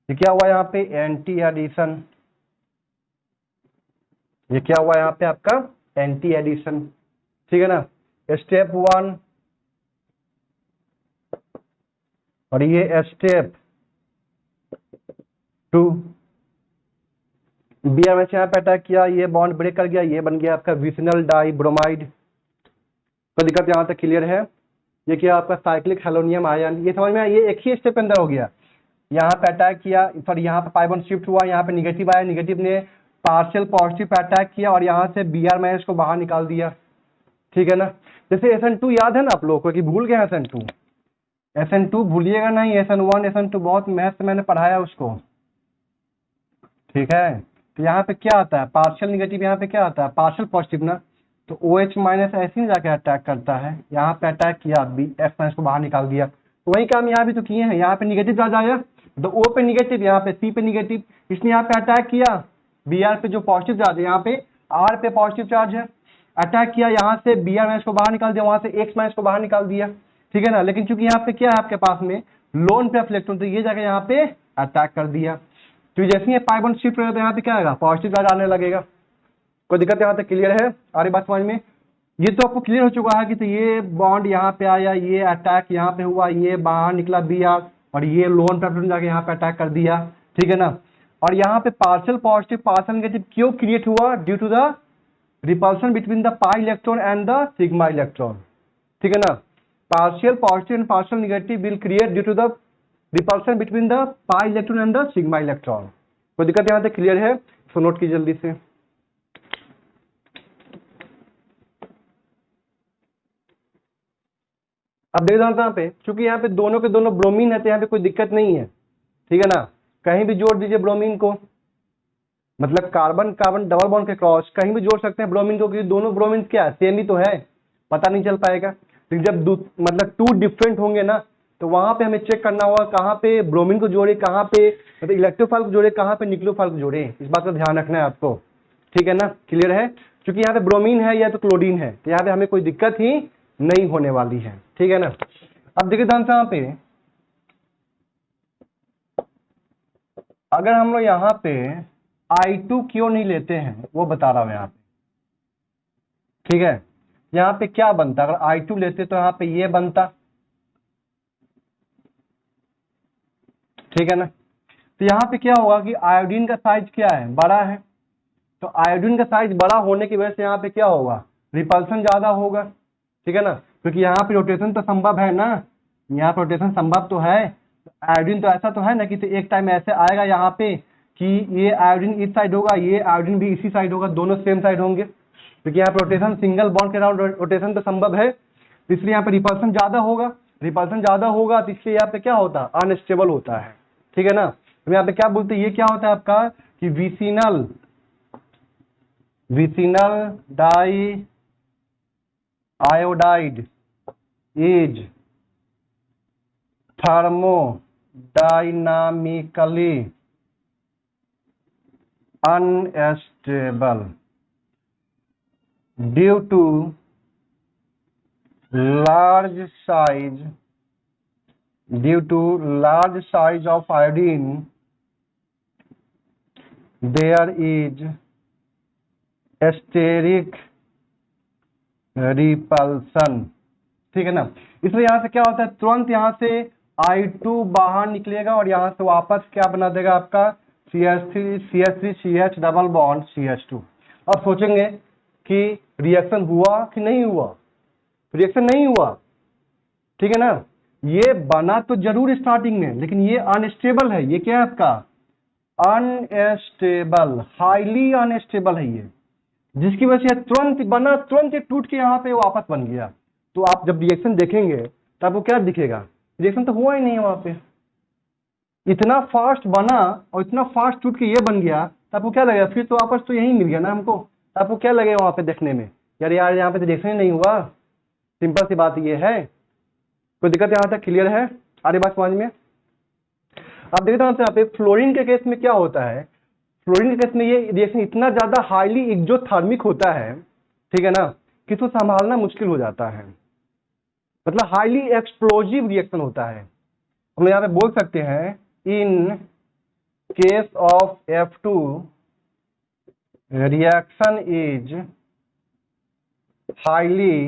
ये क्या हुआ यहाँ पे एंटी एडिशन, ये क्या हुआ यहाँ पे आपका एंटी एडिशन। ठीक है ना, स्टेप 1 और ये स्टेप 2। Br में से यहाँ पे अटैक किया, ये बॉन्ड ब्रेक कर गया, ये बन गया आपका विसिनल डाई ब्रोमाइड। तो दिक्कत यहाँ तक क्लियर है। ये क्या आपका साइक्लिक हैलोनियम आयन, ये समझ में आया, ये एक ही स्टेप के अंदर हो गया। यहाँ पे अटैक किया, सॉरी यहाँ पे पाई बॉन्ड शिफ्ट हुआ, यहाँ पे निगेटिव आया, निगेटिव ने पार्शियल पॉजिटिव पे अटैक किया और यहाँ से Br माइनस को बाहर निकाल दिया। ठीक है ना। जैसे SN2 याद है ना आप लोगों को कि भूल गए SN2, SN2 भूलिएगा नहीं, SN1 SN2 बहुत मैथ से मैंने पढ़ाया उसको। ठीक है, तो यहाँ पे क्या आता है, पार्शियल निगेटिव, यहाँ पे क्या आता है, पार्शियल पॉजिटिव ना। तो OH माइनस ऐसे ही जाके अटैक करता है, यहाँ पे अटैक किया, बी F माइनस को बाहर निकाल दिया। तो वही काम यहाँ भी तो किए हैं, यहाँ पे निगेटिव चार्ज आया, तो O पे निगेटिव, यहाँ पे C पे निगेटिव, इसने यहाँ पे अटैक किया, Br पे जो पॉजिटिव चार्ज है, यहाँ पे R पे पॉजिटिव चार्ज है, अटैक किया, यहाँ से Br माइनस को बाहर निकाल दिया, वहां से X माइनस को बाहर निकाल दिया, ठीक है ना। लेकिन चूंकि यहाँ पे क्या है आपके पास में लोन पे इलेक्ट्रॉन, तो ये जाके यहाँ पे अटैक कर दिया। तो जैसे ही पाई बॉन्ड शिफ्ट होगा तो यहाँ पे क्या आएगा, पॉजिटिव चार्ज आने लगेगा। कोई दिक्कत यहाँ तक क्लियर है, आरी बात समझ में। ये तो आपको क्लियर हो चुका है कि तो ये बॉन्ड यहाँ पे आया, ये अटैक यहाँ पे हुआ, ये बाहर निकला Br, और ये लोन पे जाके यहाँ पे अटैक कर दिया, ठीक है ना। और यहाँ पे पार्शियल पॉजिटिव पार्शियल नेगेटिव क्यों क्रिएट हुआ, due to the repulsion between the pi electron and the sigma electron, ठीक है ना। Partial positive and partial negative will create due to the repulsion between the pi electron and the sigma electron. कोई दिक्कत यहाँ तक clear है, इसको note कीजिए जल्दी से। अब देख यहाँ पे, चूंकि यहाँ पे दोनों के दोनों ब्रोमीन है तो यहाँ पे कोई दिक्कत नहीं है, ठीक है ना। कहीं भी जोड़ दीजिए ब्रोमीन को, मतलब कार्बन कार्बन डबल बॉन्ड के क्रॉस कहीं भी जोड़ सकते हैं ब्रोमीन को, क्योंकि दोनों ब्रोमीन क्या है, सेम ही तो है, पता नहीं चल पाएगा। लेकिन जब मतलब टू डिफरेंट होंगे ना, तो वहां पे हमें चेक करना होगा कहाँ पे ब्रोमीन को जोड़े, कहाँ पे मतलब इलेक्ट्रोफाइल को जोड़े, कहाँ पे न्यूक्लियोफाइल को जोड़े, इस बात का ध्यान रखना है आपको, ठीक है ना। क्लियर है, क्योंकि यहाँ पे ब्रोमीन है या तो क्लोरीन है, तो यहाँ पे हमें कोई दिक्कत ही नहीं होने वाली है, ठीक है ना। अब देखिए ध्यान से यहाँ पे, अगर हम लोग यहाँ पे I2 क्यों नहीं लेते हैं वो बता रहा हूं यहाँ पे, ठीक है। यहाँ पे क्या बनता, अगर I2 लेते तो यहाँ पे ये बनता, ठीक है ना। तो यहाँ पे क्या होगा कि आयोडीन का साइज क्या है, बड़ा है, तो आयोडीन का साइज बड़ा होने की वजह से यहाँ पे क्या होगा, रिपल्सन ज्यादा होगा, ठीक है ना। क्योंकि यहाँ पे रोटेशन तो संभव है ना, यहाँ पे रोटेशन संभव तो है। आयोडीन तो ऐसा तो है ना कि तो एक टाइम ऐसे आएगा यहाँ पे कि ये आयोडीन इस साइड होगा, ये आयोडीन भी इसी साइड होगा, दोनों सेम साइड होंगे, क्योंकि यहाँ पे रोटेशन सिंगल बॉन्ड के अराउंड रोटेशन तो संभव है, इसलिए यहाँ पे रिपल्सन ज्यादा होगा, रिपल्सन ज्यादा होगा तो इसलिए यहाँ पे क्या होता है, अनस्टेबल होता है, ठीक है ना। तो यहाँ पे क्या बोलते हैं, ये क्या होता है आपका कि vicinal die iodide is thermodynamically unstable due to large size of iodine. There is steric repulsion, ठीक है ना। इसलिए यहाँ से क्या होता है, तुरंत यहाँ से I2 बाहर निकलेगा और यहाँ से वापस क्या बना देगा आपका CH3CH डबल बॉन्ड CH2। अब सोचेंगे कि रिएक्शन हुआ कि नहीं हुआ, रिएक्शन नहीं हुआ, ठीक है ना। ये बना तो जरूर स्टार्टिंग में, लेकिन ये अनस्टेबल है, ये क्या है आपका अनस्टेबल, हाईली अनस्टेबल है ये, जिसकी वजह से तुरंत बना, तुरंत टूट के यहाँ पे वापस बन गया। तो आप जब रिएक्शन देखेंगे तो आपको क्या दिखेगा, रिएक्शन तो हुआ ही नहीं है वहां पे, इतना फास्ट बना और इतना फास्ट टूट के ये बन गया, तो आपको क्या लगेगा, फिर तो वापस तो यही मिल गया ना हमको, तो आपको क्या लगेगा वहां पे देखने में, यार यहाँ पे तो रिएक्शन ही नहीं हुआ, सिंपल सी बात ये है। कोई दिक्कत यहाँ तक क्लियर है, आगे बात समझ में। अब देखते हैं यहाँ पे फ्लोरीन के केस में क्या होता है, फ्लोरीन के केस में ये रिएक्शन इतना ज्यादा हाईली एक्सोथर्मिक होता है, ठीक है ना, कि इसको संभालना मुश्किल हो जाता है, मतलब हाईली एक्सप्लोजिव रिएक्शन होता है। हम यहाँ पे बोल सकते हैं इन case of F2 reaction is highly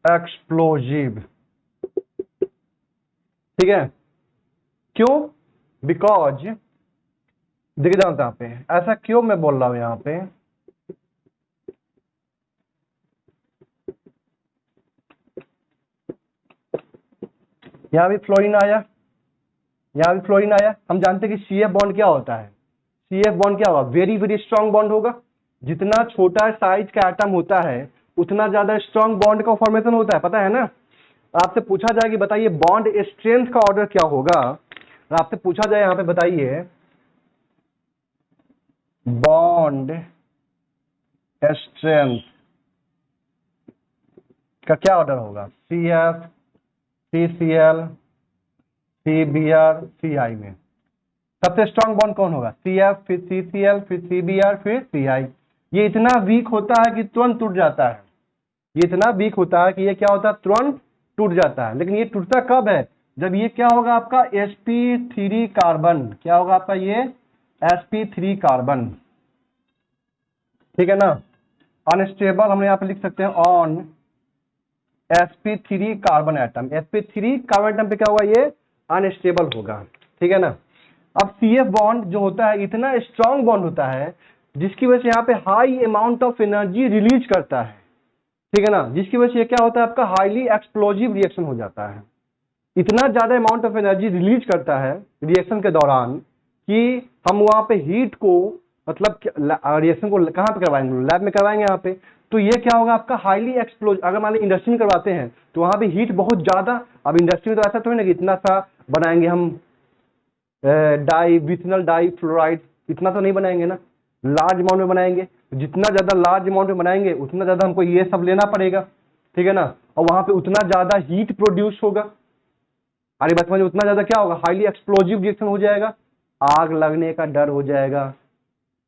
explosive, ठीक है। क्यों, बिकॉज देखिए यहाँ पे ऐसा क्यों मैं बोल रहा हूं, यहाँ पे यहाँ भी फ्लोरीन आया, यहाँ भी फ्लोरीन आया। हम जानते हैं कि CF बॉन्ड क्या होता है, CF बॉन्ड क्या होगा, वेरी वेरी स्ट्रॉन्ग बॉन्ड होगा, जितना छोटा साइज का एटम होता है उतना ज्यादा स्ट्रॉन्ग बॉन्ड का फॉर्मेशन होता है, पता है ना। आपसे पूछा जाए कि बताइए बॉन्ड स्ट्रेंथ का ऑर्डर क्या होगा, आपसे पूछा जाए यहाँ पे बताइए बॉन्ड स्ट्रेंथ का क्या ऑर्डर होगा? CF, CCl, CBr, CI में सबसे स्ट्रांग बॉन्ड कौन होगा? CF, फिर CCl, फिर CBr, फिर CI। ये इतना वीक होता है कि तुरंत टूट जाता है। ये इतना वीक होता है कि ये क्या होता है, तुरंत टूट जाता है। लेकिन ये टूटता कब है? जब ये क्या होगा आपका sp3 कार्बन, क्या होगा आपका ये sp3 कार्बन, ठीक है ना। अनस्टेबल हम यहाँ पे लिख सकते हैं on sp3 carbon atom. sp3 carbon atom पे क्या होगा, ये अनस्टेबल होगा, ठीक है ना। अब CF बॉन्ड जो होता है इतना स्ट्रांग बॉन्ड होता है जिसकी वजह से यहाँ पे high amount of energy release करता है, ठीक है ना, जिसकी वजह से क्या होता है आपका हाईली एक्सप्लोजिव रिएक्शन हो जाता है। इतना ज्यादा अमाउंट ऑफ एनर्जी रिलीज करता है रिएक्शन के दौरान कि हम वहां पे हीट को मतलब रिएक्शन को कहाँ पे करवाएंगे, लैब में करवाएंगे यहाँ पे। तो ये क्या होगा आपका हाईली एक्सप्लोज, अगर मान ली इंडस्ट्री में करवाते हैं तो वहां पे हीट बहुत ज्यादा। अब इंडस्ट्री में तो ऐसा थोड़ी ना कि इतना सा बनाएंगे हम विथनल डाई फ्लोराइड, इतना तो नहीं बनाएंगे ना, लार्ज अमाउंट में बनाएंगे। जितना ज्यादा लार्ज अमाउंट में बनाएंगे उतना ज्यादा हमको ये सब लेना पड़ेगा, ठीक है ना। और वहां पे उतना ज्यादा हीट प्रोड्यूस होगा। अरे बस में उतना ज्यादा क्या होगा, हाईली एक्सप्लोजिव रिएक्शन हो जाएगा, आग लगने का डर हो जाएगा।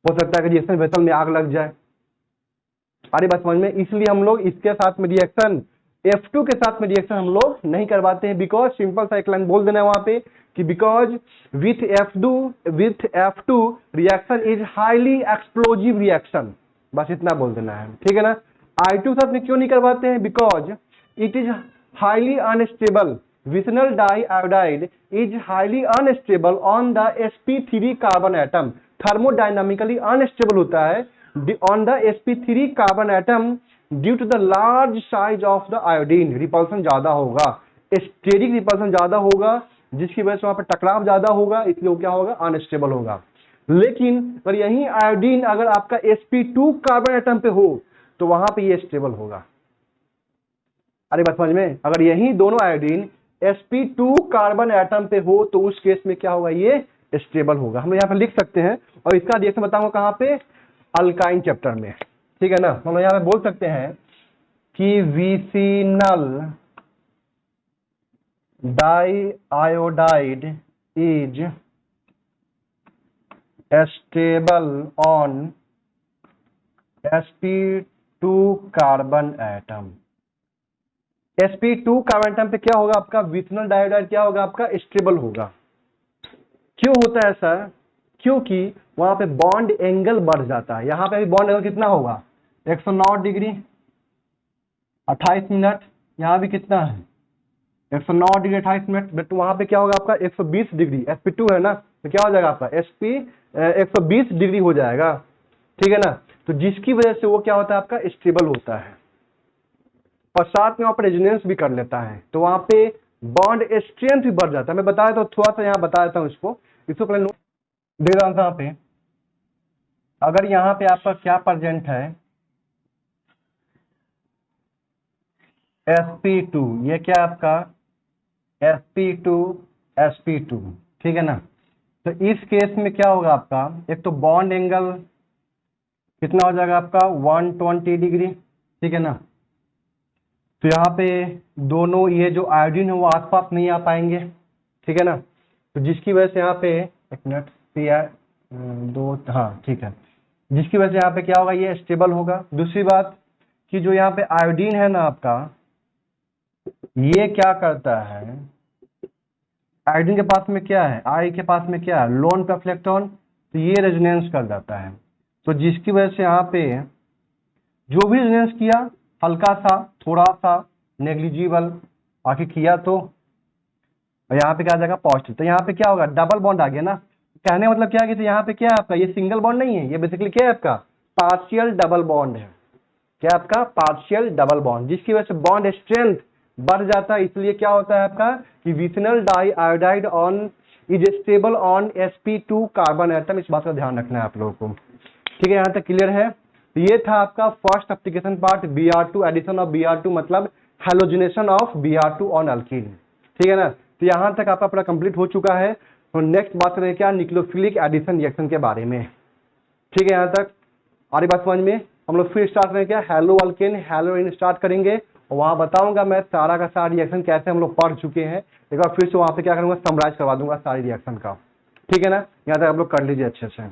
हो सकता है कि रिएक्शन वेसल में आग लग जाए। अरे बस समझ में, इसलिए हम लोग इसके साथ में रिएक्शन F2 के साथ में रिएक्शन हम लोग नहीं करवाते हैं। बिकॉज सिंपल सा एक लाइन बोल देना है वहां पे कि because with F2 reaction is highly explosive reaction, बस इतना बोल देना है, ठीक है ना। I2 साथ में क्यों नहीं करवाते हैं? Because it is highly unstable, vicinal di iodide is highly unstable on the sp3 carbon atom, thermodynamically unstable होता है on the sp3 carbon atom due to the large size of the iodine. Repulsion ज्यादा होगा, steric repulsion ज्यादा होगा, जिसकी वजह से वहां पर टकराव ज्यादा होगा, इसलिए वो क्या होगा, अनस्टेबल होगा। लेकिन अगर यही आयोडीन अगर आपका sp2 कार्बन एटम पे हो तो वहां पे ये स्टेबल होगा। अरे बात समझ में, अगर यही दोनों आयोडीन sp2 कार्बन एटम पे हो तो उस केस में क्या होगा, ये स्टेबल होगा। हम यहाँ पे लिख सकते हैं और इसका रिएक्शन बताऊंगा कहाँ पे, अल्काइन चैप्टर में, ठीक है ना। हम यहाँ पे बोल सकते हैं कि vicinal die iodide is stable on sp2 carbon atom. sp2 carbon atom पे क्या होगा आपका, विसिनल डाइऑडाइड क्या होगा आपका, स्टेबल होगा। क्यों होता है ऐसा? क्योंकि वहां पे बॉन्ड एंगल बढ़ जाता है। यहाँ पे भी बॉन्ड एंगल कितना होगा, 109 डिग्री 28 मिनट। यहाँ भी कितना है, 109 डिग्री 28 मिनट। बट वहां पे क्या होगा आपका 120 डिग्री, sp2 है ना, तो क्या हो जाएगा आपका sp 120 डिग्री हो जाएगा, ठीक है ना। तो जिसकी वजह से वो क्या होता है आपका स्टेबल होता है और साथ में वहां पर रेजोनेंस भी कर लेता है, तो वहां पे बॉन्ड स्ट्रेंथ भी बढ़ जाता है। मैं बताया तो थोड़ा सा यहाँ बता देता हूँ इसको पहले दे रहा हूँ। यहाँ पे अगर यहाँ पे आपका क्या प्रेजेंट है, sp2, ये क्या आपका sp2, ठीक है ना। तो इस केस में क्या होगा आपका, एक तो बॉन्ड एंगल कितना हो जाएगा आपका 120 डिग्री, ठीक है ना। तो यहाँ पे दोनों ये जो आयोडीन है वो आसपास नहीं आ पाएंगे, ठीक है ना। तो जिसकी वजह से यहाँ पे एक मिनट दो, हाँ ठीक है, जिसकी वजह से यहाँ पे क्या होगा, ये स्टेबल होगा। दूसरी बात कि जो यहाँ पे आयोडीन है ना आपका, ये क्या करता है, आयोडीन के पास में क्या है, आई के पास में क्या है, लोन पे इलेक्ट्रॉन, तो ये रेजोनेंस कर जाता है। तो जिसकी वजह से यहाँ पे जो भी रेजोनेंस किया हल्का सा, थोड़ा सा, नेग्लिजिबल, आखिर किया तो यहाँ पे क्या आ जाएगा पॉजिटिव। तो यहाँ पे क्या होगा, डबल बॉन्ड आ गया ना। कहने मतलब क्या है कि यहाँ पे क्या है आपका, ये सिंगल बॉन्ड नहीं है, ये बेसिकली क्या है आपका पार्शियल डबल बॉन्ड है। क्या आपका पार्शियल डबल बॉन्ड, जिसकी वजह से बॉन्ड स्ट्रेंथ बढ़ जाता है। इसलिए क्या होता है आपका कि vicinal die iodide on is stable on sp2 carbon atom. इस बात का ध्यान रखना है आप लोगों को, ठीक है। यहाँ तक क्लियर है। तो ये था आपका first application part, Br2, addition of Br2 मतलब halogenation of Br2 on alkene, ठीक है ना। तो यहाँ तक आपका पूरा कंप्लीट हो चुका है। तो नेक्स्ट बात करें क्या, न्यूक्लियोफिलिक एडिशन रिएक्शन के बारे में। ठीक है, यहाँ तक आ रही बात समझ में। हम लोग फिर स्टार्ट करेंगे क्या, हेलो अल्केन हेलोइन स्टार्ट करेंगे और वहाँ बताऊंगा मैं सारा का सारा रिएक्शन कैसे हम लोग पढ़ चुके हैं। एक बार फिर से वहाँ पे क्या करूँगा, समराइज करवा दूंगा सारी रिएक्शन का। ठीक है ना, यहाँ तक आप लोग कर लीजिए अच्छे से।